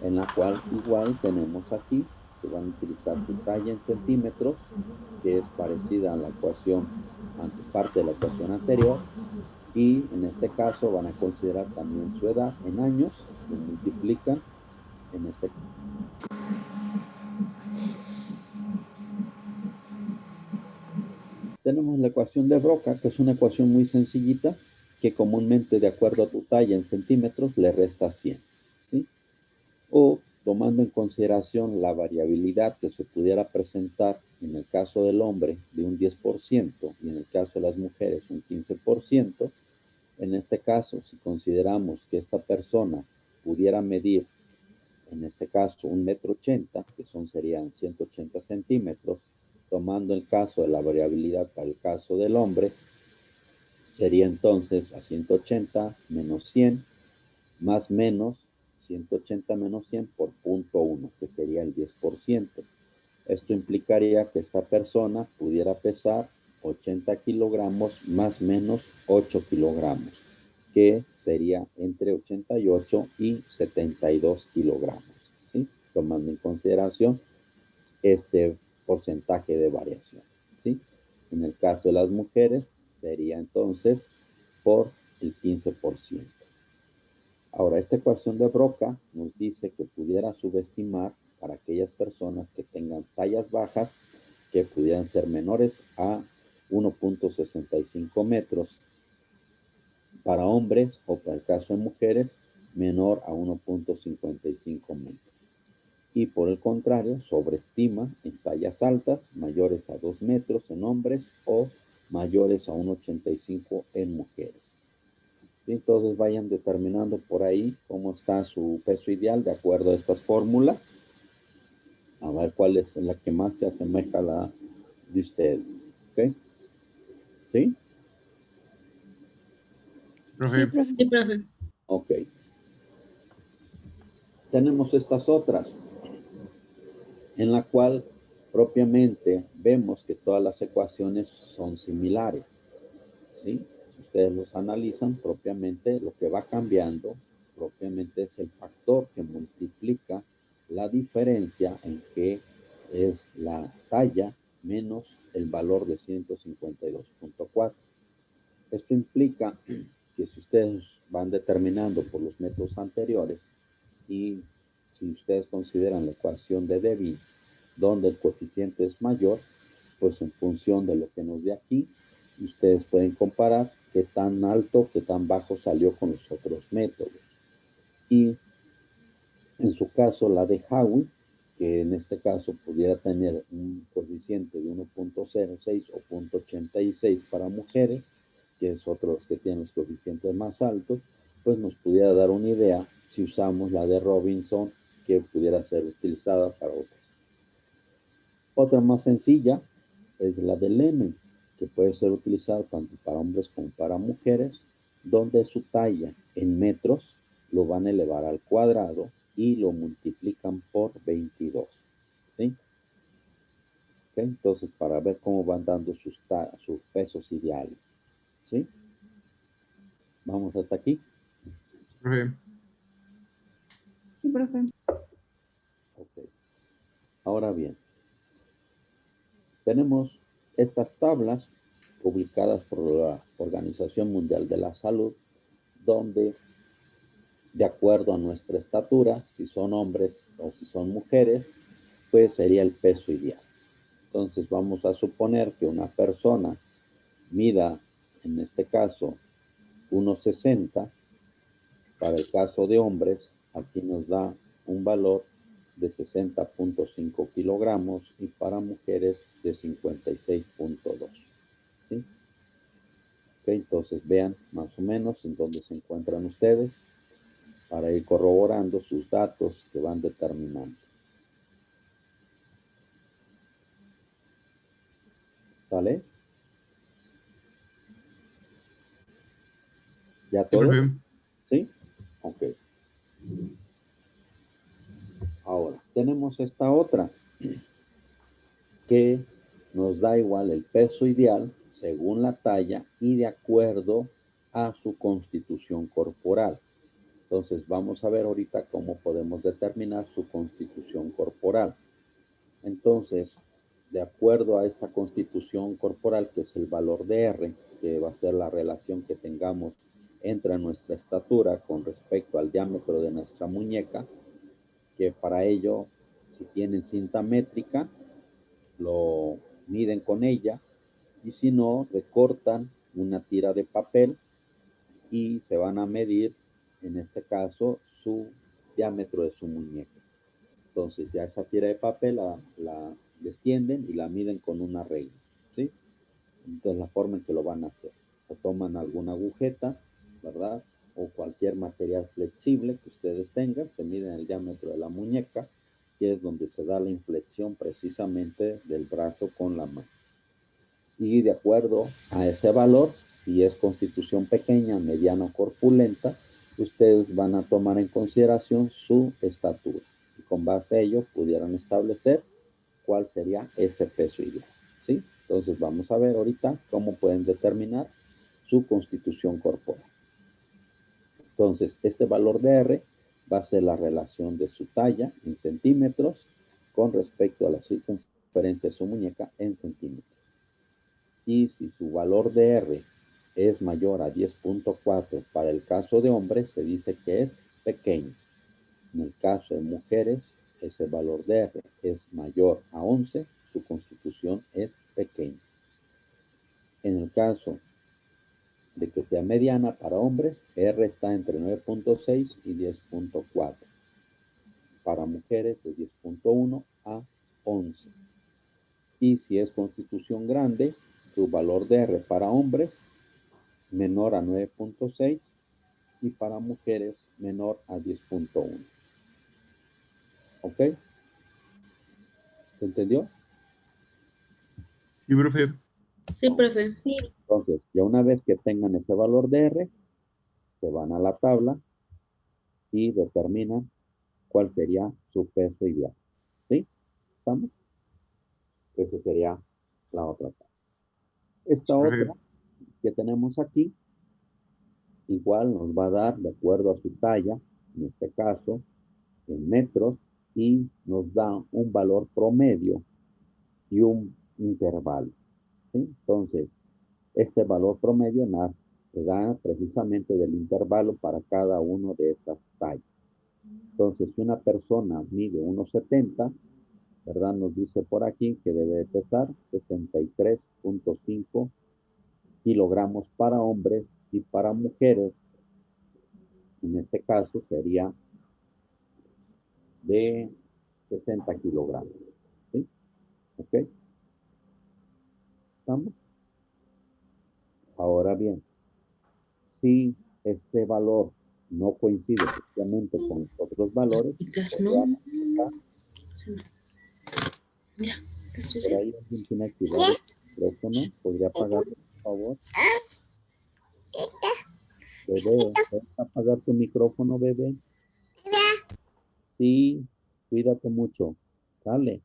en la cual igual tenemos aquí que van a utilizar su talla en centímetros, que es parecida a la ecuación, parte de la ecuación anterior, y en este caso van a considerar también su edad en años, lo multiplican, en este tenemos la ecuación de Broca, que es una ecuación muy sencillita, que comúnmente de acuerdo a tu talla en centímetros le resta 100, ¿sí? O tomando en consideración la variabilidad que se pudiera presentar en el caso del hombre de un 10% y en el caso de las mujeres un 15%, en este caso, si consideramos que esta persona pudiera medir, en este caso, 1,80 m, que serían 180 centímetros, tomando el caso de la variabilidad para el caso del hombre, sería entonces a 180 menos 100 más menos 180 menos 100 por punto 1, que sería el 10%. Esto implicaría que esta persona pudiera pesar 80 kilogramos más menos 8 kilogramos, que sería entre 88 y 72 kilogramos, ¿sí? Tomando en consideración este porcentaje de variación, ¿sí? En el caso de las mujeres, sería entonces por el 15%. Ahora, esta ecuación de Broca nos dice que pudiera subestimar para aquellas personas que tengan tallas bajas que pudieran ser menores a 1.65 metros, para hombres o para el caso de mujeres menor a 1.55 metros. Y por el contrario, sobreestima en tallas altas mayores a 2 metros en hombres o mayores a 1.85 en mujeres. Entonces vayan determinando por ahí cómo está su peso ideal de acuerdo a estas fórmulas. A ver cuál es la que más se asemeja a la de ustedes. ¿Ok? ¿Sí? Profe. Sí, profe. Ok. Tenemos estas otras, en la cual propiamente vemos que todas las ecuaciones son similares. ¿Sí? Si ustedes los analizan propiamente, lo que va cambiando propiamente es el factor que multiplica la diferencia en que es la talla menos el valor de 152.4. Esto implica que si ustedes van determinando por los métodos anteriores y si ustedes consideran la ecuación de Debye, donde el coeficiente es mayor, pues en función de lo que nos dé aquí, ustedes pueden comparar qué tan alto, qué tan bajo salió con los otros métodos. Y en su caso, la de Howe, que en este caso pudiera tener un coeficiente de 1.06 o 0.86 para mujeres, que es otro de los que tienen los coeficientes más altos, pues nos pudiera dar una idea si usamos la de Robinson, que pudiera ser utilizada para otros. Otra más sencilla es la de Lemons, que puede ser utilizada tanto para hombres como para mujeres, donde su talla en metros lo van a elevar al cuadrado y lo multiplican por 22. ¿Sí? ¿Okay? Entonces, para ver cómo van dando sus pesos ideales. ¿Sí? Vamos hasta aquí. Profe. Sí, profe. Ok. Ahora bien, tenemos estas tablas publicadas por la Organización Mundial de la Salud, donde de acuerdo a nuestra estatura, si son hombres o si son mujeres, pues sería el peso ideal. Entonces vamos a suponer que una persona mida, en este caso, 1.60, para el caso de hombres, aquí nos da un valor de 60.5 kilogramos y para mujeres de 56.2. ¿Sí? Okay, entonces vean más o menos en dónde se encuentran ustedes para ir corroborando sus datos que van determinando. ¿Sale? ¿Ya Sí, todo? profe. ¿Sí? Ok. Ahora, tenemos esta otra que nos da igual el peso ideal según la talla y de acuerdo a su constitución corporal. Entonces, vamos a ver ahorita cómo podemos determinar su constitución corporal. Entonces, de acuerdo a esa constitución corporal, que es el valor de R, que va a ser la relación que tengamos entre nuestra estatura con respecto al diámetro de nuestra muñeca, que para ello, si tienen cinta métrica, lo miden con ella, y si no, recortan una tira de papel y se van a medir, en este caso, su diámetro de su muñeca. Entonces ya esa tira de papel la extienden y la miden con una regla, ¿sí? Entonces la forma en que lo van a hacer. O toman alguna agujeta, ¿verdad? O cualquier material flexible que ustedes tengan, se miden el diámetro de la muñeca aquí es donde se da la inflexión precisamente del brazo con la mano. Y de acuerdo a ese valor, si es constitución pequeña, mediana o corpulenta, ustedes van a tomar en consideración su estatura. Y con base a ello pudieran establecer cuál sería ese peso ideal. ¿Sí? Entonces vamos a ver ahorita cómo pueden determinar su constitución corporal. Entonces, este valor de R va a ser la relación de su talla en centímetros con respecto a la circunferencia de su muñeca en centímetros. Y si su valor de R es mayor a 10.4 para el caso de hombres, se dice que es pequeño. En el caso de mujeres, ese valor de R es mayor a 11, su constitución es pequeña. En el caso de que sea mediana para hombres, R está entre 9.6 y 10.4. Para mujeres, de 10.1 a 11. Y si es constitución grande, su valor de R para hombres menor a 9.6 y para mujeres menor a 10.1. ¿Ok? ¿Se entendió? Sí, profe. Sí, profe. Sí. Entonces, ya una vez que tengan ese valor de R, se van a la tabla y determinan cuál sería su peso ideal. ¿Sí? ¿Estamos? Esa sería la otra tabla. Esta Profe. otra que tenemos aquí, igual nos va a dar de acuerdo a su talla, en este caso, en metros, y nos da un valor promedio y un intervalo. ¿Sí? Entonces, este valor promedio se da precisamente del intervalo para cada uno de estas tallas. Entonces, si una persona mide 1,70, ¿verdad? Nos dice por aquí que debe de pesar 63.5 kilogramos para hombres y para mujeres, en este caso sería de 60 kilogramos. ¿Sí? ¿Ok? ¿Estamos? Ahora bien, si este valor no coincide precisamente con los otros valores, No. podríamos Mira, por ahí alguien tiene activado el micrófono, ¿podría apagarlo, por favor? Bebé, ¿puedes apagar tu micrófono, bebé? Sí, cuídate mucho. Dale,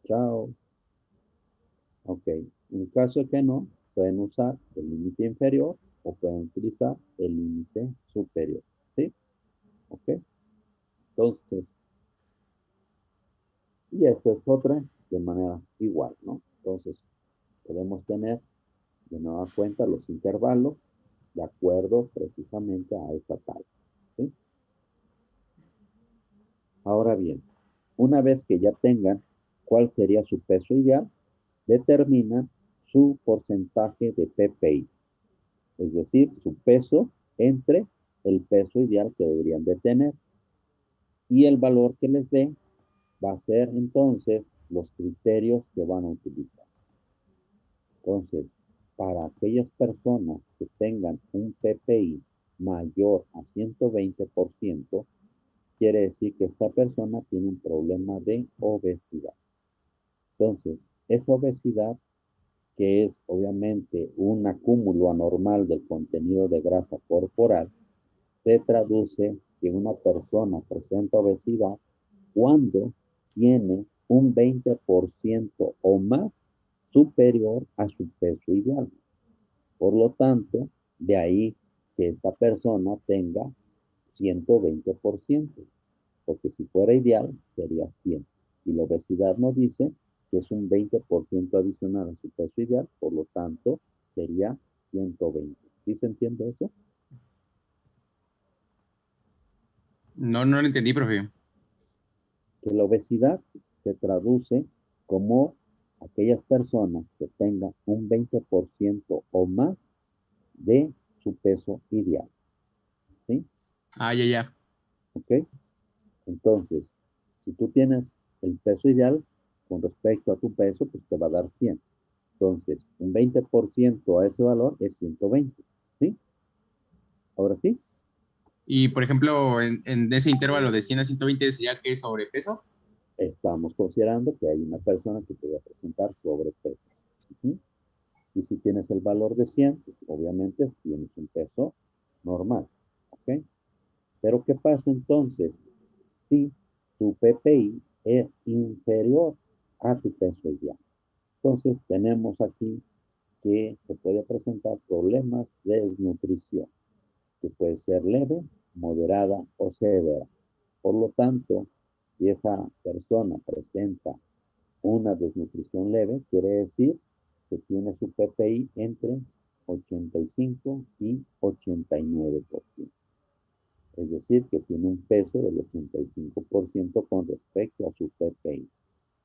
chao. Ok, en caso de que no, pueden usar el límite inferior o pueden utilizar el límite superior. ¿Sí? Ok, entonces, y esta es otra de manera igual, ¿no? Entonces, podemos tener de nueva cuenta los intervalos de acuerdo precisamente a esta talla. ¿Sí? Ahora bien, una vez que ya tengan cuál sería su peso ideal, determinan su porcentaje de PPI, es decir, su peso entre el peso ideal que deberían de tener. Y el valor que les dé va a ser entonces los criterios que van a utilizar. Entonces, para aquellas personas que tengan un PPI mayor a 120%, quiere decir que esta persona tiene un problema de obesidad. Entonces, esa obesidad, que es obviamente un acúmulo anormal del contenido de grasa corporal, se traduce que una persona presenta obesidad cuando tiene un 20% o más superior a su peso ideal. Por lo tanto, de ahí que esta persona tenga 120%, porque si fuera ideal sería 100. Y la obesidad nos dice que es un 20% adicional a su peso ideal, por lo tanto sería 120. ¿Sí se entiende eso? No, no lo entendí, profe. Que la obesidad se traduce como aquellas personas que tengan un 20% o más de su peso ideal. ¿Sí? Ah, ya, ya. ¿Ok? Entonces, si tú tienes el peso ideal con respecto a tu peso, pues te va a dar 100. Entonces, un 20% a ese valor es 120. ¿Sí? Ahora sí. Y, por ejemplo, en ese intervalo de 100 a 120 sería que sobrepeso. Estamos considerando que hay una persona que puede presentar sobrepeso. Ujú. Y si tienes el valor de 100, pues obviamente tienes un peso normal. ¿Ok? Pero ¿qué pasa entonces si tu PPI es inferior a tu peso ideal? Entonces tenemos aquí que se puede presentar problemas de desnutrición, que puede ser leve, moderada o severa. Por lo tanto, si esa persona presenta una desnutrición leve, quiere decir que tiene su PPI entre 85 y 89%. Es decir, que tiene un peso del 85% con respecto a su PPI.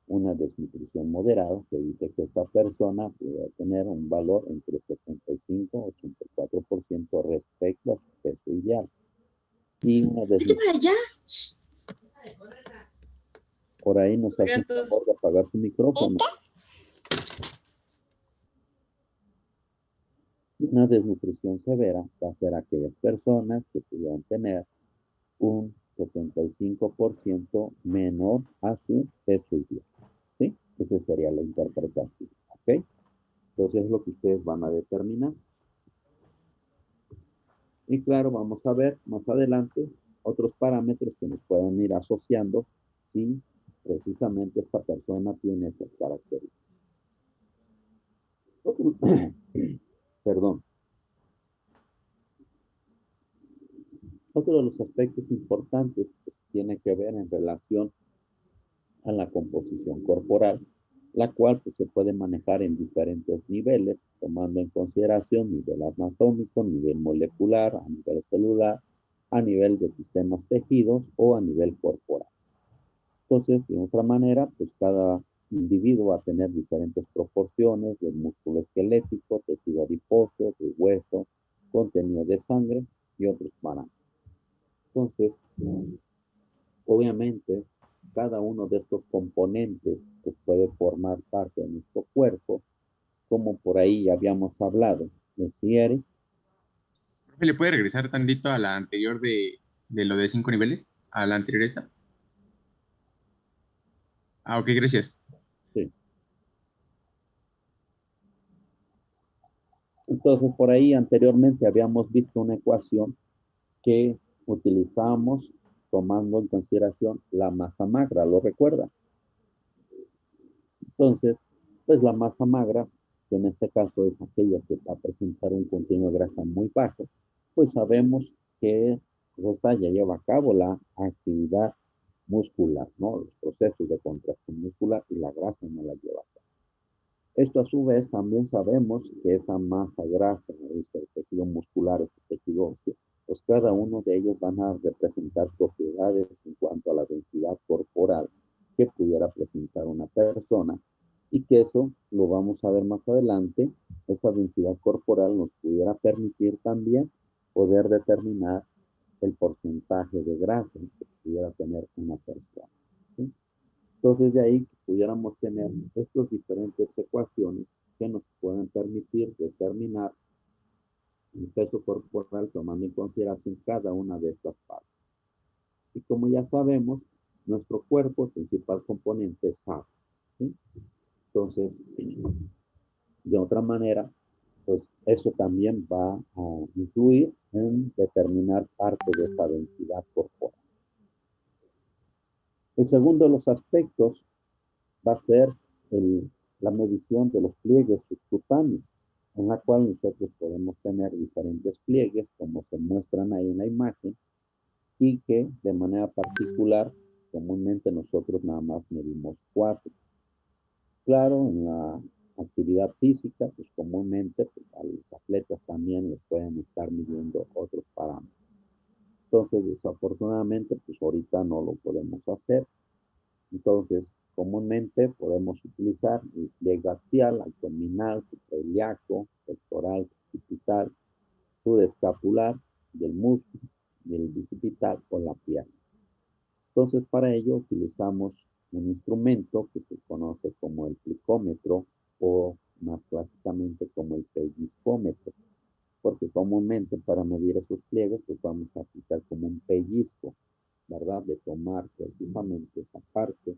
Una desnutrición moderada que dice que esta persona puede tener un valor entre 75 y 84% respecto a su peso ideal. Y una desnutrición... para allá! Por ahí nos hace un favor de apagar su micrófono. Una desnutrición severa va a ser aquellas personas que pudieran tener un 75% menor a su peso ideal. ¿Sí? Esa sería la interpretación. ¿Ok? Entonces es lo que ustedes van a determinar. Y claro, vamos a ver más adelante otros parámetros que nos pueden ir asociando si precisamente esta persona tiene esas características. Perdón. Otro de los aspectos importantes que tiene que ver en relación a la composición corporal, la cual pues, se puede manejar en diferentes niveles, tomando en consideración nivel anatómico, nivel molecular, a nivel celular, a nivel de sistemas tejidos o a nivel corporal. Entonces, de otra manera, pues cada individuo va a tener diferentes proporciones de músculo esquelético, tejido adiposo, de hueso, contenido de sangre y otros parámetros. Entonces, obviamente, cada uno de estos componentes que puede formar parte de nuestro cuerpo, como por ahí ya habíamos hablado, Eric. Profe, ¿le puede regresar tantito a la anterior de lo de 5 niveles? ¿A la anterior esta? Ah, ok, gracias. Sí. Entonces, por ahí anteriormente habíamos visto una ecuación que utilizamos tomando en consideración la masa magra, ¿lo recuerda? Entonces, pues la masa magra, que en este caso es aquella que va a presentar un contenido de grasa muy bajo, pues sabemos que esta ya lleva a cabo la actividad muscular, ¿no? Los procesos de contracción muscular y la grasa no la lleva a cabo. Esto a su vez también sabemos que esa masa grasa, ese tejido muscular, ese tejido óseo, pues cada uno de ellos van a representar propiedades en cuanto a la densidad corporal que pudiera presentar una persona y que eso lo vamos a ver más adelante. Esa densidad corporal nos pudiera permitir también poder determinar el porcentaje de grasa que pudiera tener una persona. ¿Sí? Entonces de ahí pudiéramos tener estas diferentes ecuaciones que nos pueden permitir determinar el peso corporal tomando en consideración cada una de estas partes. Y como ya sabemos, nuestro cuerpo, el principal componente es agua. ¿Sí? Entonces, de otra manera, pues eso también va a influir en determinar parte de esta densidad corporal. El segundo de los aspectos va a ser la medición de los pliegues subcutáneos, en la cual nosotros podemos tener diferentes pliegues, como se muestran ahí en la imagen, y que de manera particular, comúnmente nosotros nada más medimos 4. Claro, en la actividad física, pues comúnmente pues, a los atletas también les pueden estar midiendo otros parámetros. Entonces, desafortunadamente, pues ahorita no lo podemos hacer. Entonces, comúnmente podemos utilizar el pliegue axial, abdominal, suprailiaco, pectoral, occipital, subescapular, del músculo, del bicipital o la pierna. Entonces, para ello utilizamos un instrumento que se conoce como el plicómetro o más clásicamente como el pellizcómetro, porque comúnmente para medir esos pliegues pues vamos a aplicar como un pellizco, ¿verdad? De tomar precisamente esa parte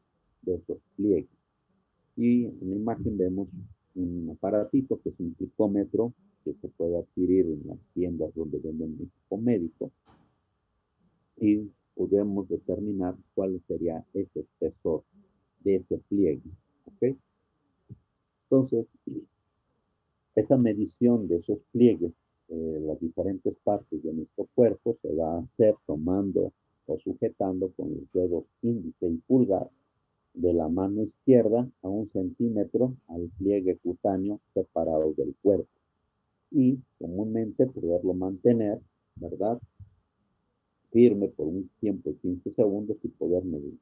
Y en la imagen vemos un aparatito que es un plicómetro que se puede adquirir en las tiendas donde venden equipo médico y podemos determinar cuál sería ese espesor de ese pliegue. ¿Ok? Entonces, esa medición de esos pliegues, las diferentes partes de nuestro cuerpo, se va a hacer tomando o sujetando con los dedos índice y pulgar de la mano izquierda a 1 centímetro al pliegue cutáneo separado del cuerpo. Y comúnmente poderlo mantener, ¿verdad? Firme por un tiempo de 15 segundos y poder medir.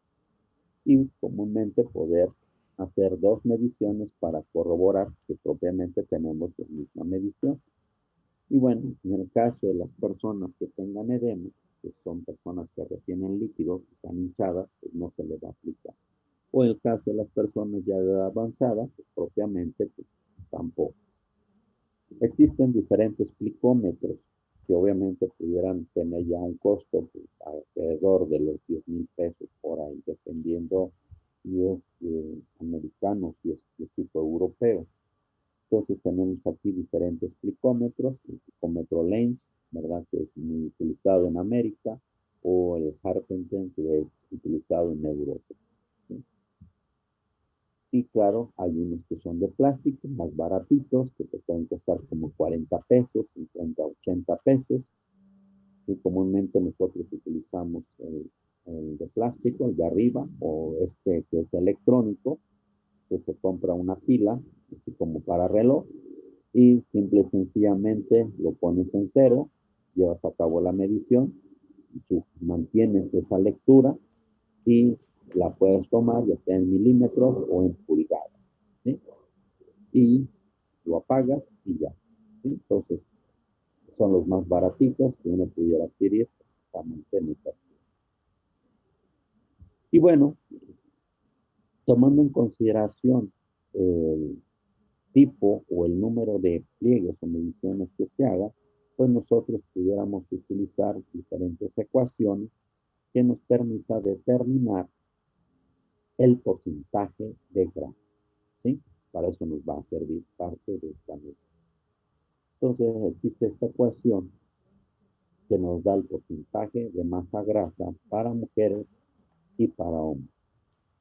Y comúnmente poder hacer 2 mediciones para corroborar que propiamente tenemos la misma medición. Y bueno, en el caso de las personas que tengan edema, que son personas que retienen líquidos, que están hinchadas, pues no se les va a aplicar. O en el caso de las personas ya de edad avanzada, pues propiamente pues, tampoco. Existen diferentes plicómetros que obviamente pudieran tener ya un costo pues, alrededor de los 10,000 pesos por ahí, dependiendo si es americano, si es de tipo europeo. Entonces tenemos aquí diferentes plicómetros, el plicómetro Lenz, ¿verdad? Que es muy utilizado en América, o el Harpenten, que es utilizado en Europa. ¿Sí? Y claro, hay unos que son de plástico, más baratitos, que te pueden costar como 40 pesos, 50, 80 pesos. Y comúnmente nosotros utilizamos el de plástico, el de arriba, o este que es electrónico, que se compra una pila, así como para reloj, y simple y sencillamente lo pones en cero, llevas a cabo la medición, mantienes esa lectura y la puedes tomar ya sea en milímetros o en pulgadas. ¿Sí? Y lo apagas y ya. ¿Sí? Entonces, son los más baratitos que uno pudiera adquirir exactamente en esta. Y bueno, tomando en consideración el tipo o el número de pliegues o mediciones que se haga, pues nosotros pudiéramos utilizar diferentes ecuaciones que nos permita determinar el porcentaje de grasa. ¿Sí? Para eso nos va a servir parte de esta medida. Entonces existe esta ecuación que nos da el porcentaje de masa grasa para mujeres y para hombres,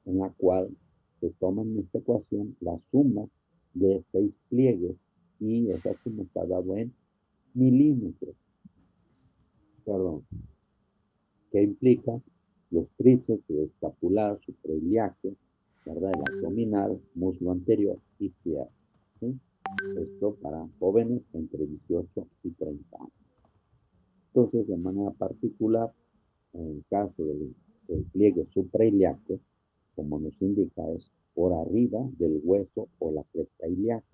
en la cual se toma en esta ecuación la suma de 6 pliegues y esa suma está dado en milímetros, perdón, que implica los tríceps, el escapular, suprailiaco, ¿verdad? El abdominal, muslo anterior y pierna. ¿Sí? Esto para jóvenes entre 18 y 30 años. Entonces, de manera particular, en el caso del pliegue suprailiaco, como nos indica, es por arriba del hueso o la cresta ilíaca,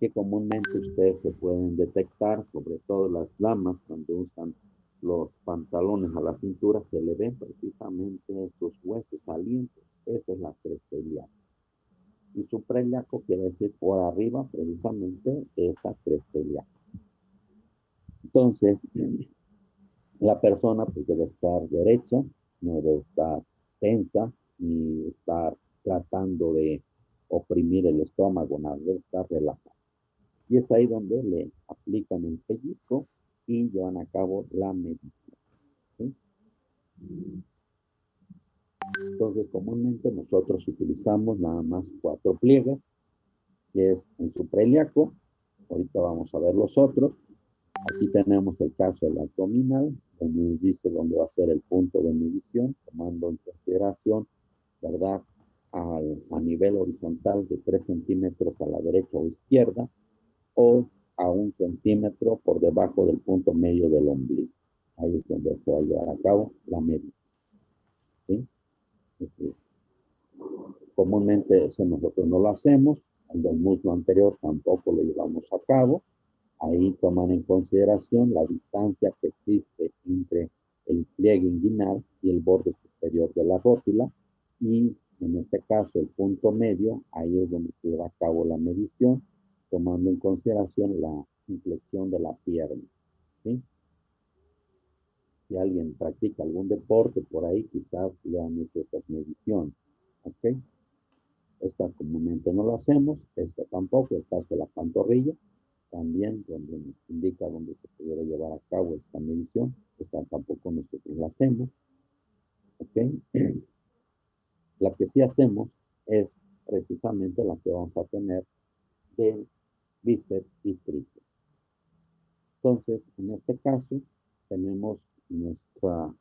que comúnmente ustedes se pueden detectar, sobre todo las damas, cuando usan los pantalones a la cintura, se le ven precisamente estos huesos salientes. Esa es la cresta ilíaca. Y suprailiaco quiere decir por arriba precisamente esa cresta ilíaca. Entonces, la persona pues debe estar derecha, no debe estar tensa, ni estar tratando de oprimir el estómago, nada, debe estar relajada. Y es ahí donde le aplican el pellizco y llevan a cabo la medición. ¿Sí? Entonces, comúnmente nosotros utilizamos nada más 4 pliegues, que es en suprailiaco. Ahorita vamos a ver los otros. Aquí tenemos el caso del abdominal, donde nos dice dónde va a ser el punto de medición, tomando en consideración, ¿verdad? A nivel horizontal de 3 centímetros a la derecha o izquierda, o a 1 centímetro por debajo del punto medio del ombligo. Ahí es donde se va a llevar a cabo la medición. ¿Sí? Comúnmente eso nosotros no lo hacemos, el del muslo anterior tampoco lo llevamos a cabo. Ahí toman en consideración la distancia que existe entre el pliegue inguinal y el borde superior de la rótula, y en este caso el punto medio, ahí es donde se lleva a cabo la medición, tomando en consideración la inflexión de la pierna. ¿Sí? Si alguien practica algún deporte por ahí, quizás le han hecho esas mediciones. ¿Ok? Esta comúnmente no lo hacemos, esta tampoco, el caso de la pantorrilla, también donde nos indica dónde se pudiera llevar a cabo esta medición, esta tampoco nosotros la hacemos, ¿ok? La que sí hacemos es precisamente la que vamos a tener del bíceps y tríceps. Entonces, en este caso, tenemos nuestro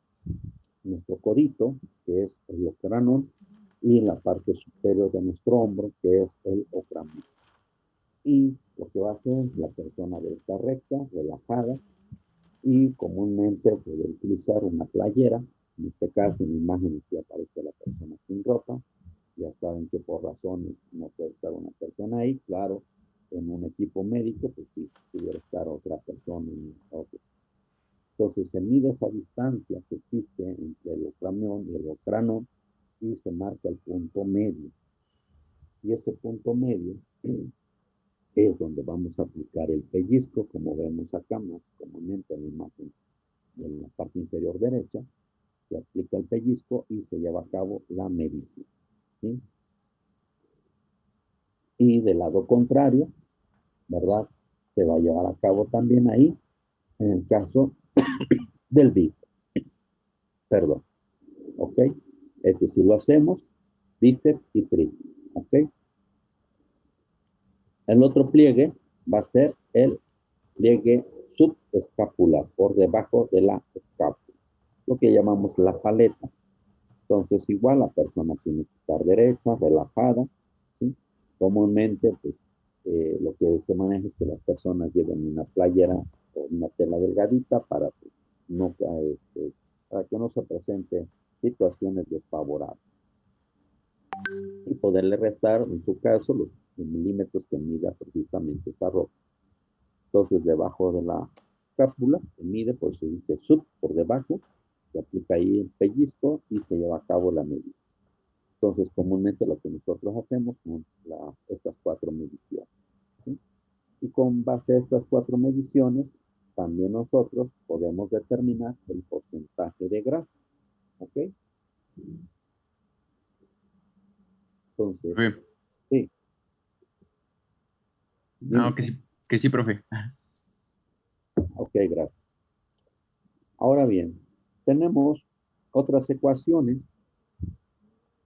codito, que es el ocranón, y la parte superior de nuestro hombro, que es el ocramón. Y lo que va a hacer la persona debe estar recta, relajada, y comúnmente puede utilizar una playera. En este caso, en la imagen aquí aparece la persona sin ropa. Ya saben que por razones no puede estar una persona ahí. Claro, en un equipo médico, pues sí, pudiera estar otra persona en otro. Entonces se mide esa distancia que existe entre el ocranión y el ocrano y se marca el punto medio. Y ese punto medio es donde vamos a aplicar el pellizco, como vemos acá más comúnmente en la imagen de la parte inferior derecha. Se aplica el pellizco y se lleva a cabo la medición, ¿sí? Y del lado contrario, ¿verdad? Se va a llevar a cabo también ahí, en el caso del bíceps. Perdón, ¿ok? Es decir, lo hacemos bíceps y tríceps, ¿ok? El otro pliegue va a ser el pliegue subescapular, por debajo de la escápula, lo que llamamos la paleta. Entonces, igual la persona tiene que estar derecha, relajada, ¿sí? Comúnmente, pues, lo que se maneja es que las personas lleven una playera o una tela delgadita para, pues, no, para que no se presente situaciones desfavorables y poderle restar, en su caso, los milímetros que mida precisamente esa ropa. Entonces, debajo de la cápsula se mide, por eso dice sub, por debajo, se aplica ahí el pellizco y se lleva a cabo la medida. Entonces, comúnmente lo que nosotros hacemos son estas 4 mediciones, ¿sí? Y con base a estas 4 mediciones, también nosotros podemos determinar el porcentaje de grasa, ¿ok? Entonces, Profe. sí. No, que sí, profe. Ok, gracias. Ahora bien, tenemos otras ecuaciones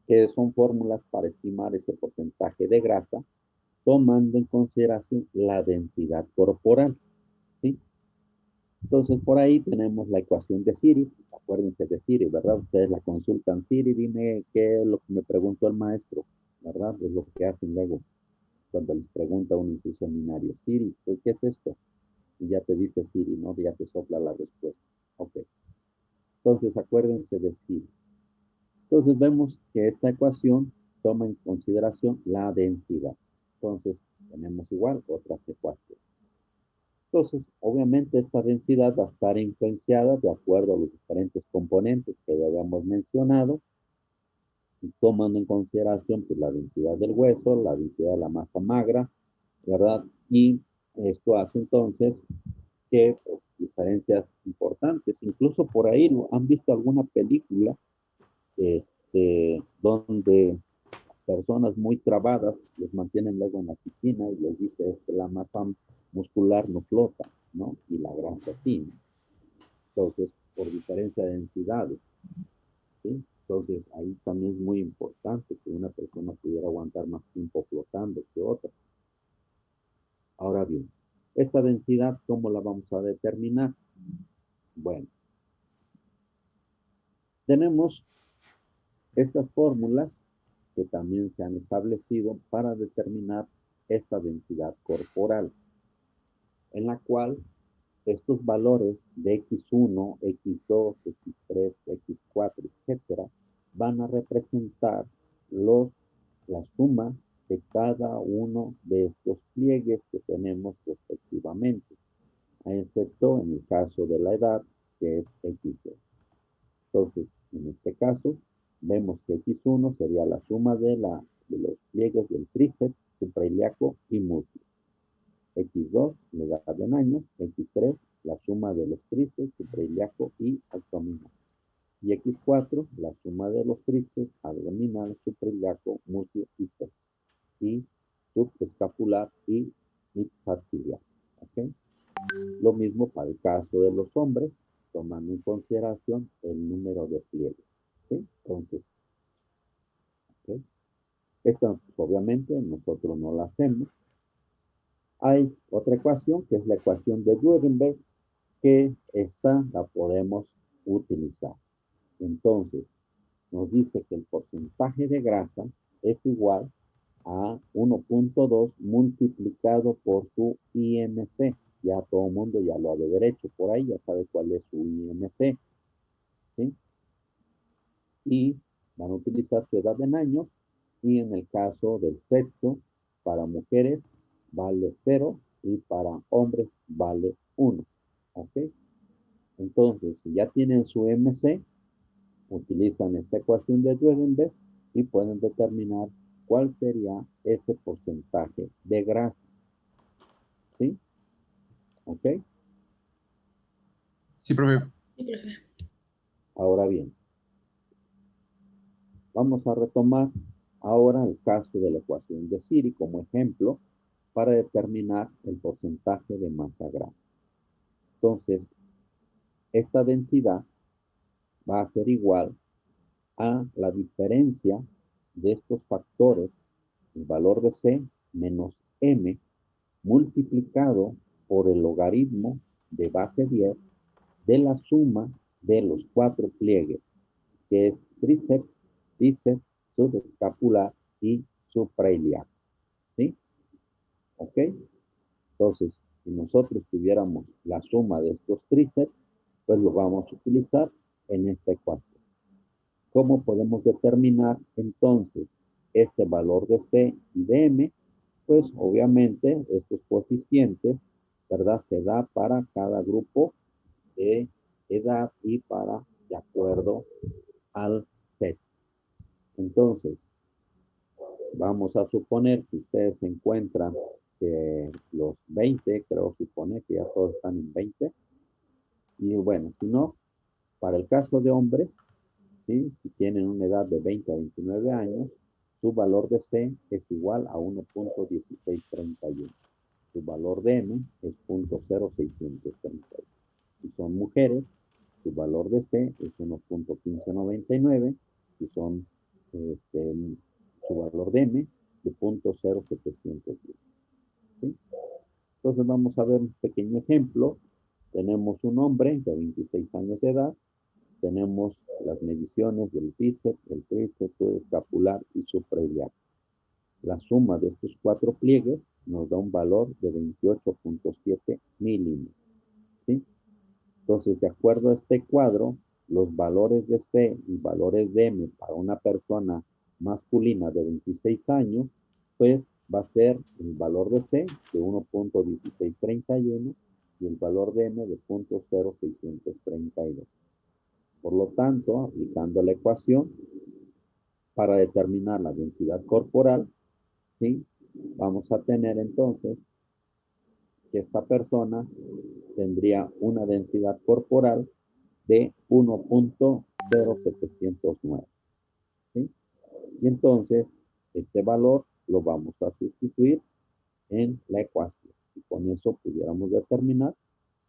que son fórmulas para estimar ese porcentaje de grasa, tomando en consideración la densidad corporal, ¿sí? Entonces, por ahí tenemos la ecuación de Siri. Acuérdense de Siri, ¿verdad? Ustedes la consultan. Siri, dime qué es lo que me preguntó el maestro, ¿verdad? Es lo que hacen luego cuando les pregunta uno en su seminario. Siri, pues, ¿qué es esto? Y ya te dice Siri, ¿no? Ya te sopla la respuesta. Ok. Entonces, acuérdense de Siri. Entonces, vemos que esta ecuación toma en consideración la densidad. Entonces, tenemos igual otras ecuaciones. Entonces, obviamente esta densidad va a estar influenciada de acuerdo a los diferentes componentes que ya habíamos mencionado, y tomando en consideración pues, la densidad del hueso, la densidad de la masa magra, ¿verdad? Y esto hace entonces que pues, diferencias importantes, incluso por ahí han visto alguna película donde personas muy trabadas los mantienen luego en la piscina y les dice que la masa muscular no flota, ¿no? Y la grasa sí, ¿no? Entonces, por diferencia de densidades, ¿sí? Entonces, ahí también es muy importante que una persona pudiera aguantar más tiempo flotando que otra. Ahora bien, esta densidad, ¿cómo la vamos a determinar? Bueno, tenemos estas fórmulas que también se han establecido para determinar esta densidad corporal, en la cual estos valores de X1, X2, X3, X4, etcétera, van a representar la suma de cada uno de estos pliegues que tenemos respectivamente, excepto en el caso de la edad, que es X2. Entonces, en este caso, vemos que X1 sería la suma de los pliegues del tríceps, suprailíaco y músculo. X2, la edad en años. X3, la suma de los tríceps, suprailíaco y abdominal. Y X4, la suma de los tríceps, abdominal, suprailíaco, músculo y pecho. y subescapular y mixartibial. ¿Ok? Lo mismo para el caso de los hombres, tomando en consideración el número de pliegues. ¿Sí? Entonces, ¿ok? Esto obviamente nosotros no lo hacemos. Hay otra ecuación que es la ecuación de Durenberg, que esta la podemos utilizar. Entonces, nos dice que el porcentaje de grasa es igual a 1.2 multiplicado por su IMC. Ya todo el mundo ya lo ha de haber hecho por ahí, ya sabe cuál es su IMC. ¿Sí? Y van a utilizar su edad en años, y en el caso del sexo, para mujeres vale 0 y para hombres vale 1. ¿Ok? Entonces, si ya tienen su MC, utilizan esta ecuación de Durenberg y pueden determinar cuál sería ese porcentaje de grasa. ¿Sí? ¿Ok? Sí, profe. Ahora bien, vamos a retomar ahora el caso de la ecuación de Siri como ejemplo para determinar el porcentaje de masa grasa. Entonces, esta densidad va a ser igual a la diferencia de estos factores, el valor de C menos M, multiplicado por el logaritmo de base 10 de la suma de los 4 pliegues, que es tríceps, bíceps, subescapular y suprailiac. ¿Sí? ¿Ok? Entonces, si nosotros tuviéramos la suma de estos tríceps, pues lo vamos a utilizar en esta ecuación. ¿Cómo podemos determinar entonces este valor de C y de M? Pues obviamente estos coeficientes, ¿verdad? Se da para cada grupo de edad y para de acuerdo al sexo. Entonces, vamos a suponer que ustedes se encuentran que los 20, creo suponer que ya todos están en 20. Y bueno, si no, para el caso de hombres, ¿sí? Si tienen una edad de 20 a 29 años, su valor de C es igual a 1.1631. Su valor de M es 0.0630. Si son mujeres, su valor de C es 1.1599. Si son, su valor de M de 0.0710. ¿Sí? Entonces vamos a ver un pequeño ejemplo. Tenemos un hombre de 26 años de edad. Tenemos las mediciones del bíceps, el tríceps, escapular y suprailiac. La suma de estos 4 pliegues nos da un valor de 28.7 milímetros. ¿Sí? Entonces, de acuerdo a este cuadro, los valores de C y valores de M para una persona masculina de 26 años, pues va a ser el valor de C de 1.1631 y el valor de M de 0.0632. Por lo tanto, aplicando la ecuación, para determinar la densidad corporal, ¿sí? Vamos a tener entonces que esta persona tendría una densidad corporal de 1.0709. ¿Sí? Y entonces, este valor lo vamos a sustituir en la ecuación. Y con eso pudiéramos determinar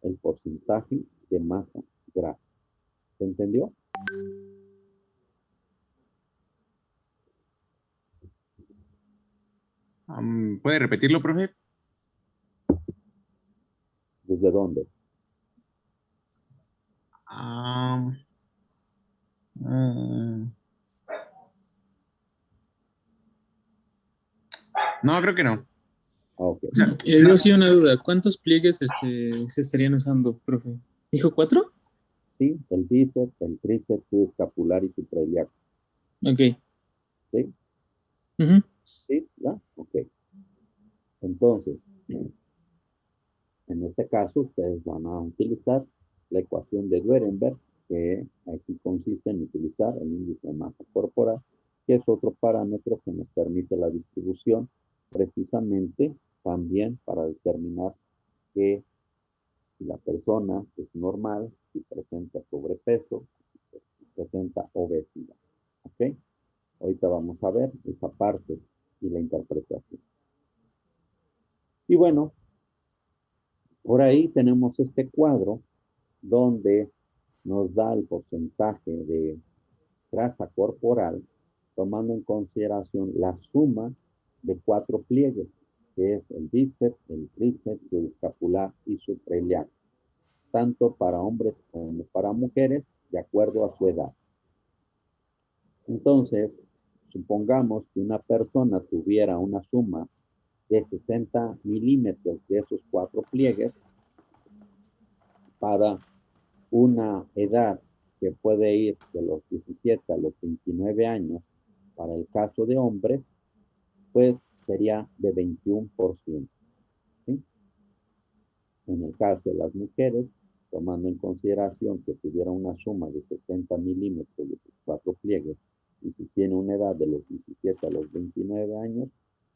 el porcentaje de masa grasa. ¿Se entendió? ¿Puede repetirlo, profe? ¿Desde dónde? Am, mm, no, creo que no. Ok. O sea, Yo sí una duda. ¿Cuántos pliegues se estarían usando, profe? ¿Dijo 4? Sí, el bíceps, el tríceps, subescapular y suprailiaco. Ok. ¿Sí? Ujú. ¿Sí? ¿Ya? Ok. Entonces, en este caso, ustedes van a utilizar la ecuación de Durenberg, que aquí consiste en utilizar el índice de masa corporal, que es otro parámetro que nos permite la distribución, precisamente también para determinar que si la persona es normal, si presenta sobrepeso, si presenta obesidad. ¿Ok? Ahorita vamos a ver esa parte y la interpretación. Y bueno, por ahí tenemos este cuadro donde nos da el porcentaje de grasa corporal, tomando en consideración la suma de 4 pliegues, que es el bíceps, el tríceps, el escapular y suprailiac, tanto para hombres como para mujeres, de acuerdo a su edad. Entonces, supongamos que una persona tuviera una suma de 60 milímetros de esos 4 pliegues para una edad que puede ir de los 17 a los 29 años, para el caso de hombres, pues sería de 21%. ¿Sí? En el caso de las mujeres, tomando en consideración que tuviera una suma de 60 milímetros de sus 4 pliegues, y si tiene una edad de los 17 a los 29 años,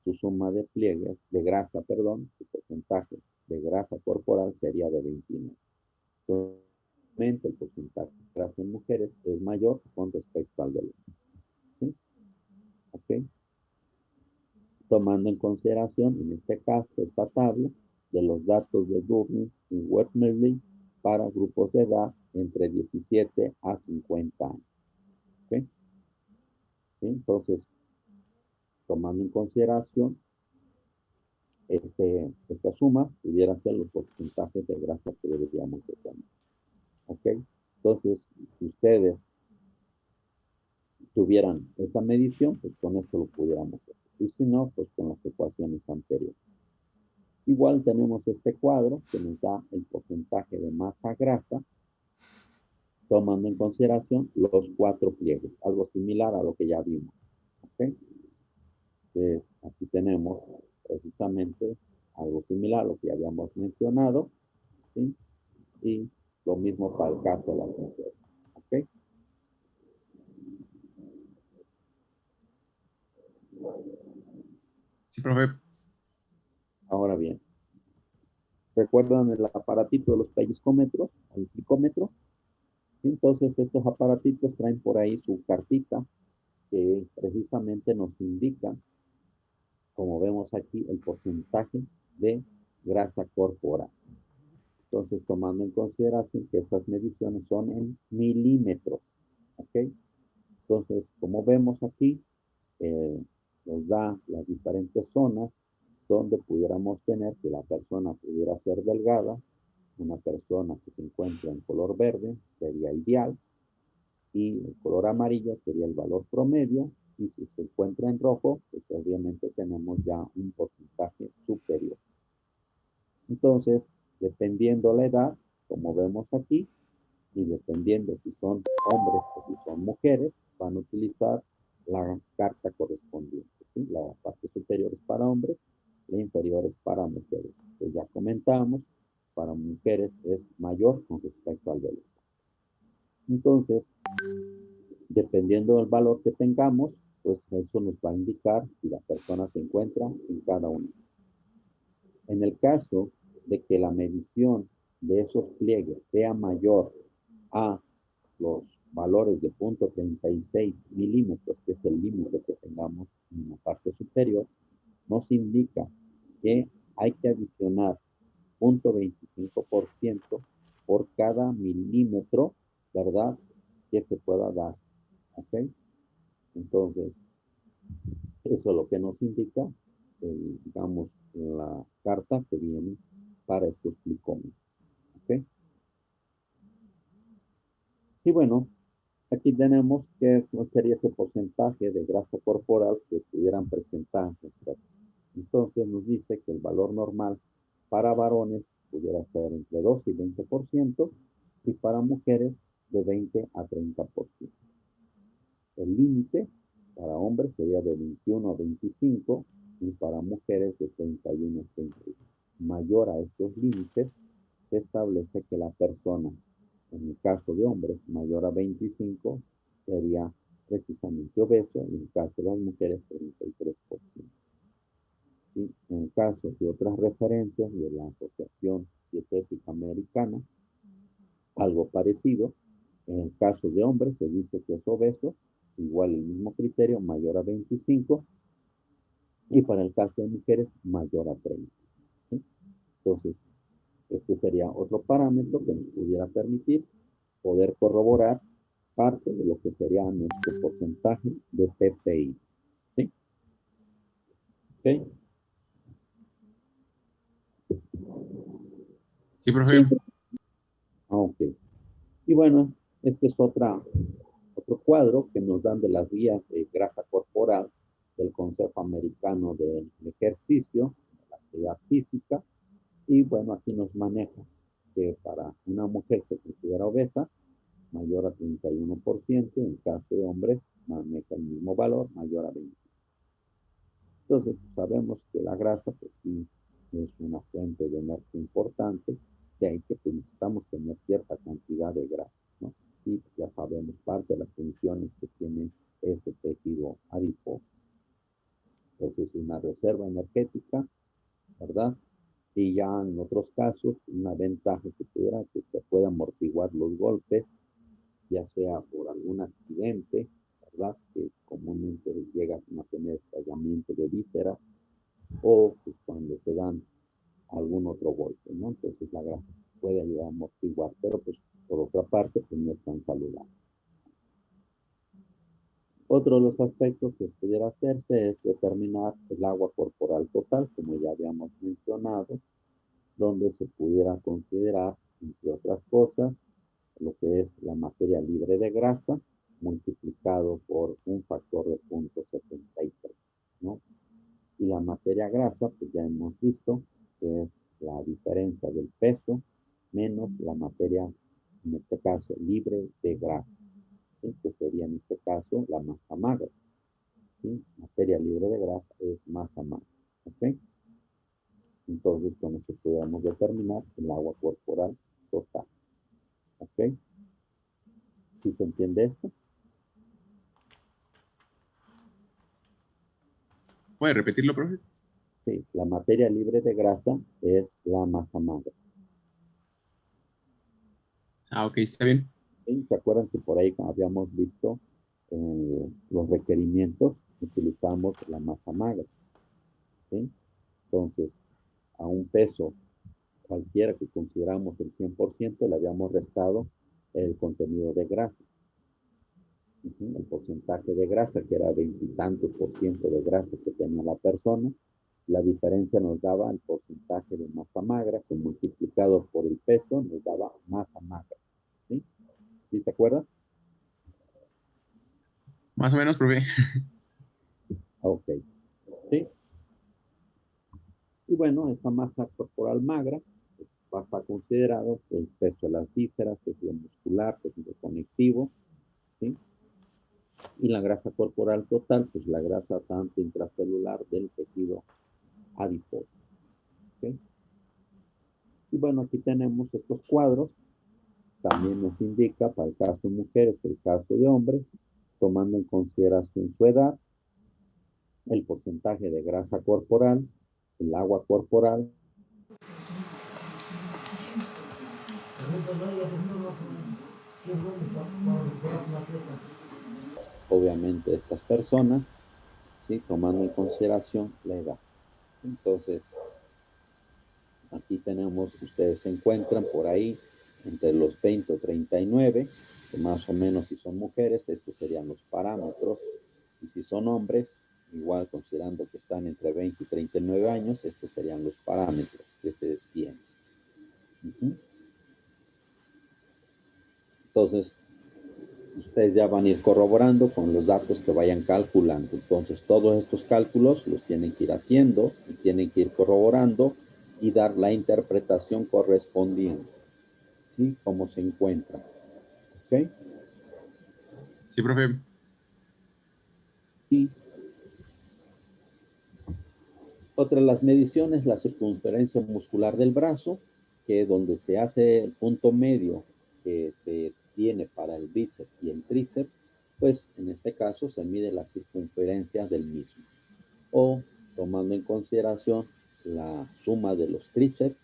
su suma de pliegues, de grasa, perdón, su porcentaje de grasa corporal sería de 29. Entonces, el porcentaje de grasa en mujeres es mayor con respecto al de los hombres. ¿Sí? ¿Ok? Tomando en consideración, en este caso, esta tabla de los datos de Durning y Westmerley para grupos de edad entre 17 a 50 años. ¿Okay? ¿Sí? Entonces, tomando en consideración esta suma, pudiera ser los porcentajes de grasa que deberíamos de tener. ¿Ok? Entonces, si ustedes tuvieran esa medición, pues con esto lo pudiéramos hacer. Y si no, pues con las ecuaciones anteriores. Igual tenemos este cuadro que nos da el porcentaje de masa grasa, tomando en consideración los 4 pliegues, algo similar a lo que ya vimos. ¿Okay? Aquí tenemos precisamente algo similar a lo que ya habíamos mencionado, ¿sí? Y lo mismo para el caso de las mujeres. ¿Okay? Sí, profe. Ahora bien, ¿recuerdan el aparatito de los pellizcómetros, el psicómetro? Entonces, estos aparatitos traen por ahí su cartita que precisamente nos indica, como vemos aquí, el porcentaje de grasa corporal. Entonces, tomando en consideración que esas mediciones son en milímetros, ¿ok? Entonces, como vemos aquí, nos da las diferentes zonas donde pudiéramos tener que la persona pudiera ser delgada, una persona que se encuentra en color verde sería ideal, y el color amarillo sería el valor promedio, y si se encuentra en rojo, pues obviamente tenemos ya un porcentaje superior. Entonces, dependiendo la edad, como vemos aquí, y dependiendo si son hombres o si son mujeres, van a utilizar la carta correspondiente. ¿Sí? La parte superior es para hombres, la inferior es para mujeres. Pues ya comentamos, para mujeres es mayor con respecto al del. Entonces, dependiendo del valor que tengamos, pues eso nos va a indicar si la persona se encuentra en cada uno. En el caso de que la medición de esos pliegues sea mayor a los valores de 0.36 milímetros, que es el límite que tengamos en la parte superior, nos indica que hay que adicionar 0.25% por cada milímetro, ¿verdad?, que se pueda dar. ¿Ok? Entonces, eso es lo que nos indica, digamos, la carta que viene para estos glicómenos. ¿Ok? Y bueno, aquí tenemos que sería ese porcentaje de grasa corporal que pudieran presentar. Entonces nos dice que el valor normal para varones pudiera ser entre 2 y 20%, y para mujeres de 20 a 30%. El límite para hombres sería de 21 a 25 y para mujeres de 31 a 31. Mayor a estos límites, se establece que la persona, en el caso de hombres, mayor a 25, sería precisamente obeso, y en el caso de las mujeres, 33%. Y en el caso de otras referencias de la Asociación Dietética Americana, algo parecido. En el caso de hombres se dice que es obeso, igual el mismo criterio, mayor a 25, Y para el caso de mujeres, mayor a 30. ¿Sí? Entonces, este sería otro parámetro que nos pudiera permitir poder corroborar parte de lo que sería nuestro porcentaje de PPI. ¿Sí? ¿Ok? Sí, Sí, profe. Ok. Y bueno, este es otro cuadro que nos dan de las guías de grasa corporal del Consejo Americano del Ejercicio, de la actividad física. Y bueno, aquí nos maneja que para una mujer que se considera obesa, mayor a 31%, en caso de hombres, maneja el mismo valor, mayor a 20%. Entonces, sabemos que la grasa, pues sí, es una fuente de energía importante, de ahí que pues, necesitamos tener cierta cantidad de grasa, ¿no? Y ya sabemos parte de las funciones que tiene este tejido adiposo. Entonces, una reserva energética, ¿verdad? Y ya en otros casos, una ventaja que pudiera que se pueda amortiguar los golpes, ya sea por algún accidente, ¿verdad? Que comúnmente llega a tener estallamiento de vísceras, o pues, cuando se dan algún otro golpe, ¿no? Entonces la grasa puede ayudar a amortiguar, pero pues por otra parte, pues no es tan saludable. Otro de los aspectos que pudiera hacerse es determinar el agua corporal total, como ya habíamos mencionado, donde se pudiera considerar, entre otras cosas, lo que es la materia libre de grasa multiplicado por un factor de 0.73, ¿no? Y la materia grasa, pues ya hemos visto que es la diferencia del peso menos la materia, en este caso, libre de grasa, ¿sí? Que sería en este caso la masa magra. ¿Sí? Materia libre de grasa es masa magra. ¿Ok? Entonces, con eso podemos determinar el agua corporal total. ¿Ok? ¿Sí se entiende esto? ¿Puede repetirlo, profe? Sí, la materia libre de grasa es la masa magra. Ah, ok, está bien. ¿Sí? ¿Se acuerdan que por ahí habíamos visto los requerimientos? Utilizamos la masa magra. ¿Sí? Entonces, a un peso cualquiera que consideramos el 100%, le habíamos restado el contenido de grasa. El porcentaje de grasa, que era veintitantos por ciento de grasa que tenía la persona, la diferencia nos daba el porcentaje de masa magra, que multiplicado por el peso nos daba masa magra. ¿Sí? ¿Sí te acuerdas? Más o menos, profe. Ok. ¿Sí? Y bueno, esa masa corporal magra pues, va a estar considerado el peso de las vísceras, tejido muscular, tejido conectivo, ¿sí? Y la grasa corporal total, pues la grasa tanto intracelular del tejido adiposo. ¿Okay? Y bueno, aquí tenemos estos cuadros. También nos indica para el caso de mujeres, el caso de hombres, tomando en consideración su edad, el porcentaje de grasa corporal, el agua corporal. Obviamente estas personas, ¿sí? Tomando en consideración la edad. Entonces, aquí tenemos, ustedes se encuentran por ahí entre los 20 o 39, que más o menos si son mujeres, estos serían los parámetros, y si son hombres, igual considerando que están entre 20 y 39 años, estos serían los parámetros que se tienen. Entonces, ustedes ya van a ir corroborando con los datos que vayan calculando. Entonces, todos estos cálculos los tienen que ir haciendo y tienen que ir corroborando y dar la interpretación correspondiente, ¿sí? Cómo se encuentra. ¿Ok? Sí, profe. Y otra de las mediciones, la circunferencia muscular del brazo, que es donde se hace el punto medio que se tiene para el bíceps y el tríceps, pues en este caso se mide la circunferencia del mismo. O tomando en consideración la suma de los tríceps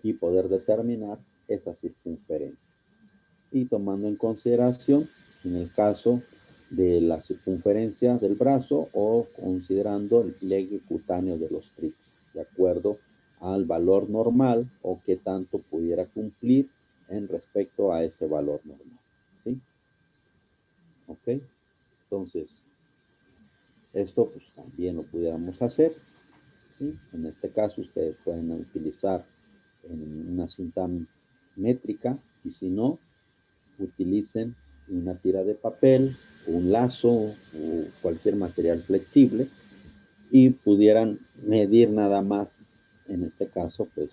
y poder determinar esa circunferencia. Y tomando en consideración, en el caso de la circunferencia del brazo o considerando el pliegue cutáneo de los tríceps, de acuerdo al valor normal o qué tanto pudiera cumplir en respecto a ese valor normal. ¿Sí? ¿Ok? Entonces, esto pues también lo pudiéramos hacer. ¿Sí? En este caso, ustedes pueden utilizar en una cinta métrica y si no, utilicen una tira de papel, un lazo o cualquier material flexible y pudieran medir nada más, en este caso, pues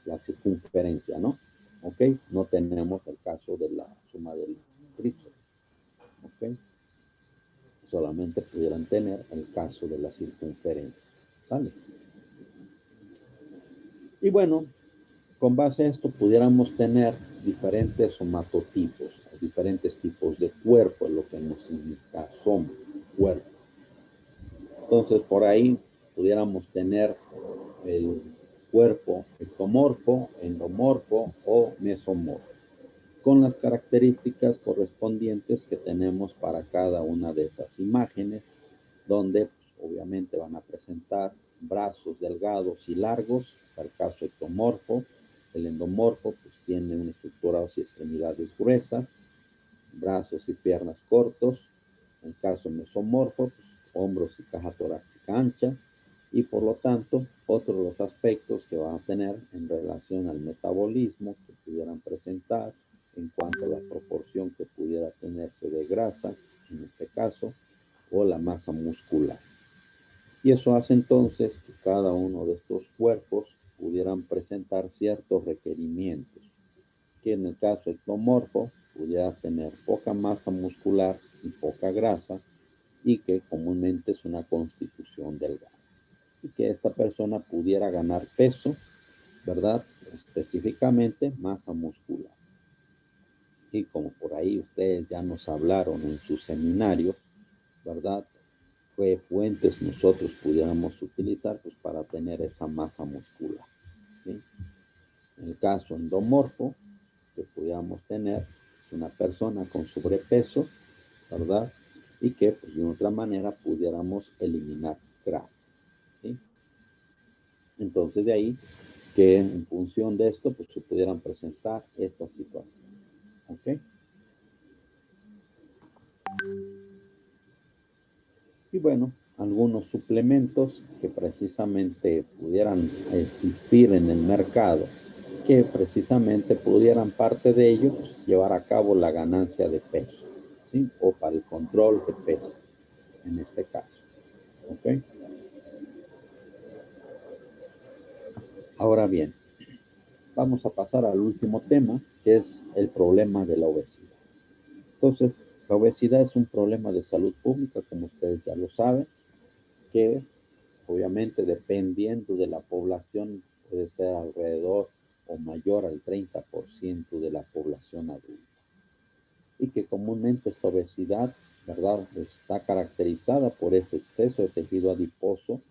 la circunferencia, ¿no? ¿Ok? No tenemos el caso de la suma del tríceps, ¿ok? Solamente pudieran tener el caso de la circunferencia, ¿vale? Y bueno, con base a esto pudiéramos tener diferentes somatotipos, diferentes tipos de cuerpo, lo que nos indica somos, cuerpo. Entonces, por ahí pudiéramos tener el cuerpo ectomorfo, endomorfo o mesomorfo, con las características correspondientes que tenemos para cada una de esas imágenes, donde pues, obviamente van a presentar brazos delgados y largos, para el caso ectomorfo. El endomorfo pues, tiene una estructura ósea y extremidades gruesas, brazos y piernas cortos. En el caso mesomorfo, pues, hombros y caja torácica ancha, y por lo tanto, otros de los aspectos que van a tener en relación al metabolismo que pudieran presentar en cuanto a la proporción que pudiera tenerse de grasa, en este caso, o la masa muscular. Y eso hace entonces que cada uno de estos cuerpos pudieran presentar ciertos requerimientos, que en el caso ectomorfo pudiera tener poca masa muscular y poca grasa, y que comúnmente es una constitución delgada. Y que esta persona pudiera ganar peso, ¿verdad? Específicamente masa muscular. Y como por ahí ustedes ya nos hablaron en su seminario, ¿verdad? ¿Qué fuentes nosotros pudiéramos utilizar pues, para tener esa masa muscular? ¿Sí? En el caso endomorfo, que pudiéramos tener una persona con sobrepeso, ¿verdad? Y que pues, de otra manera pudiéramos eliminar grasa. ¿Sí? Entonces de ahí que en función de esto pues se pudieran presentar estas situaciones. ¿Ok? Y bueno, algunos suplementos que precisamente pudieran existir en el mercado, que precisamente pudieran parte de ellos pues, llevar a cabo la ganancia de peso, ¿sí? O para el control de peso, en este caso. ¿Ok? Ahora bien, vamos a pasar al último tema, que es el problema de la obesidad. Entonces, la obesidad es un problema de salud pública, como ustedes ya lo saben, que obviamente dependiendo de la población puede ser alrededor o mayor al 30% de la población adulta. Y que comúnmente esta obesidad, ¿verdad?, está caracterizada por ese exceso de tejido adiposo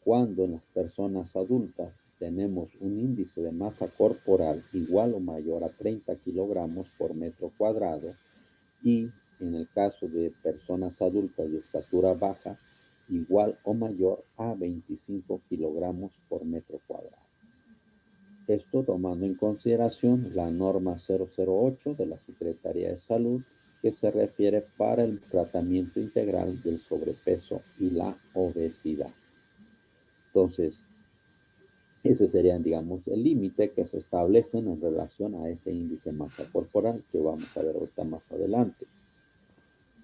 cuando en las personas adultas tenemos un índice de masa corporal igual o mayor a 30 kilogramos por metro cuadrado y en el caso de personas adultas de estatura baja, igual o mayor a 25 kilogramos por metro cuadrado. Esto tomando en consideración la norma 008 de la Secretaría de Salud, que se refiere para el tratamiento integral del sobrepeso y la obesidad. Entonces, ese sería, digamos, el límite que se establecen en relación a ese índice de masa corporal que vamos a ver ahorita más adelante.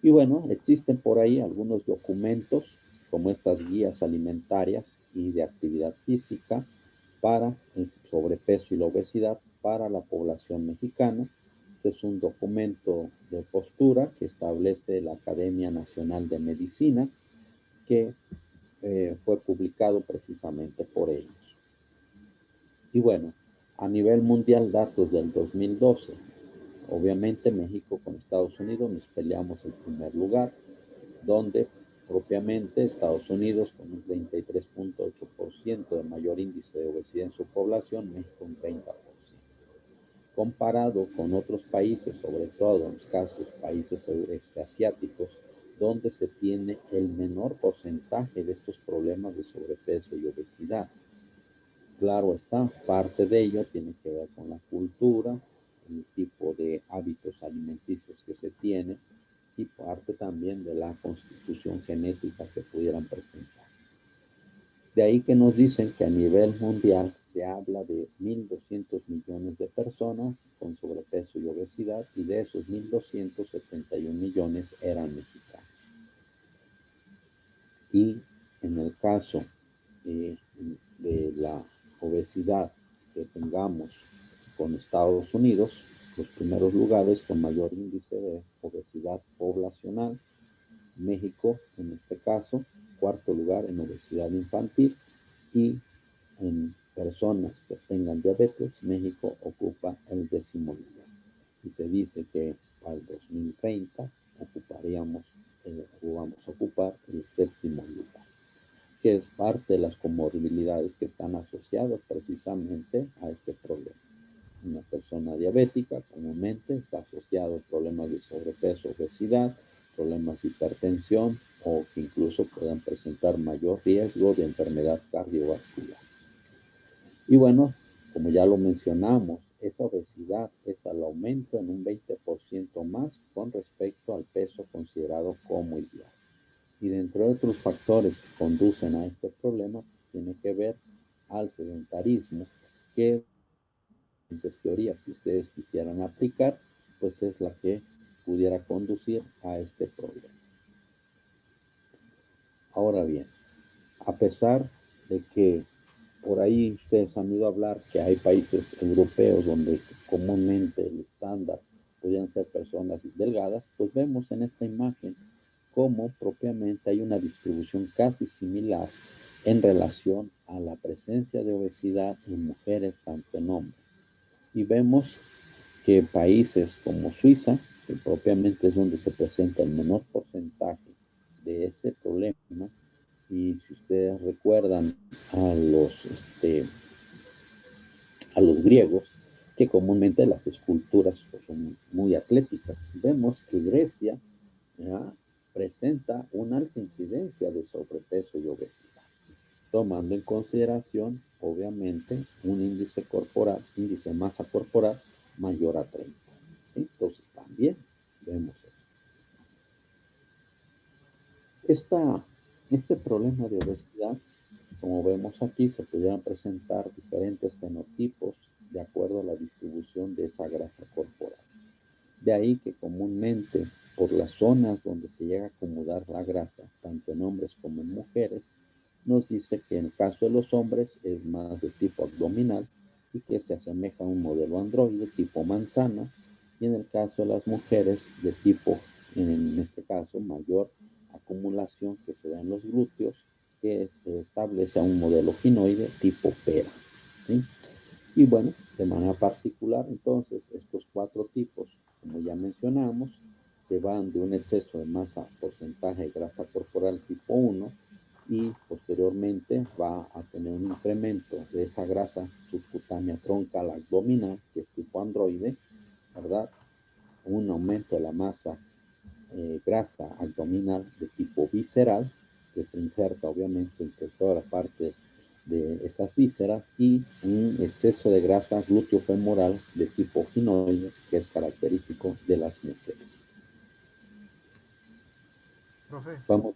Y bueno, existen por ahí algunos documentos como estas guías alimentarias y de actividad física para el sobrepeso y la obesidad para la población mexicana. Este es un documento de postura que establece la Academia Nacional de Medicina, que fue publicado precisamente por ellos. Y bueno, a nivel mundial, datos del 2012. Obviamente México con Estados Unidos nos peleamos el primer lugar, donde propiamente Estados Unidos con un 33.8% de mayor índice de obesidad en su población, México un 30%. comparado con otros países, sobre todo en los casos países asiáticos, donde se tiene el menor porcentaje de estos problemas de sobrepeso y obesidad. Claro está, parte de ello tiene que ver con la cultura, el tipo de hábitos alimenticios que se tiene y parte también de la constitución genética que pudieran presentar. De ahí que nos dicen que a nivel mundial se habla de 1.200 millones de personas con sobrepeso y obesidad, y de esos 1.271 millones eran mexicanos. Y en el caso de la obesidad que tengamos con Estados Unidos, los primeros lugares con mayor índice de obesidad poblacional, México en este caso, cuarto lugar en obesidad infantil, y en personas que tengan diabetes, México ocupa el 10º lugar. Y se dice que para el 2030 vamos a ocupar el 7º lugar, que es parte de las comorbilidades que están asociadas precisamente a este problema. Una persona diabética comúnmente está asociado a problemas de sobrepeso, obesidad, problemas de hipertensión o que incluso puedan presentar mayor riesgo de enfermedad cardiovascular. Y bueno, como ya lo mencionamos, esa obesidad es al aumento en un 20% más con respecto al peso considerado como ideal. Y dentro de otros factores que conducen a este problema, tiene que ver al sedentarismo, que las teorías que ustedes quisieran aplicar, pues es la que pudiera conducir a este problema. Ahora bien, a pesar de que por ahí ustedes han oído hablar que hay países europeos donde comúnmente el estándar podrían ser personas delgadas, pues vemos en esta imagen cómo propiamente hay una distribución casi similar en relación a la presencia de obesidad en mujeres tanto en hombres. Y vemos que países como Suiza, que propiamente es donde se presenta el menor porcentaje de este problema, y si ustedes recuerdan a los griegos, que comúnmente las esculturas pues, son muy atléticas, vemos que Grecia ¿ya? Presenta una alta incidencia de sobrepeso y obesidad, tomando en consideración, obviamente, un índice de masa corporal mayor a 30. ¿Sí? Entonces, también vemos eso. Este problema de obesidad, como vemos aquí, se pudieran presentar diferentes fenotipos de acuerdo a la distribución de esa grasa corporal. De ahí que comúnmente por las zonas donde se llega a acumular la grasa, tanto en hombres como en mujeres, nos dice que en el caso de los hombres es más de tipo abdominal y que se asemeja a un modelo androide tipo manzana, y en el caso de las mujeres de tipo, en este caso, mayor acumulación que se da en los glúteos, que se establece a un modelo ginoide tipo pera. ¿Sí? Y bueno, de manera particular, entonces, estos 4 tipos, como ya mencionamos, que van de un exceso de masa, porcentaje de grasa corporal tipo 1, y posteriormente va a tener un incremento de esa grasa subcutánea troncal abdominal, que es tipo androide, ¿verdad? Un aumento de la masa grasa abdominal de tipo visceral, que se inserta obviamente entre toda la parte de esas vísceras, y un exceso de grasa glúteo-femoral de tipo ginoide, que es característico de las mujeres. Profe, Vamos,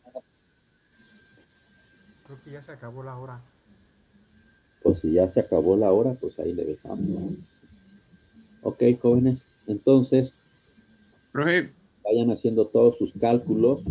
creo que ya se acabó la hora. pues si ya se acabó la hora, pues ahí le dejamos. Ok, jóvenes, entonces Profe, vayan haciendo todos sus cálculos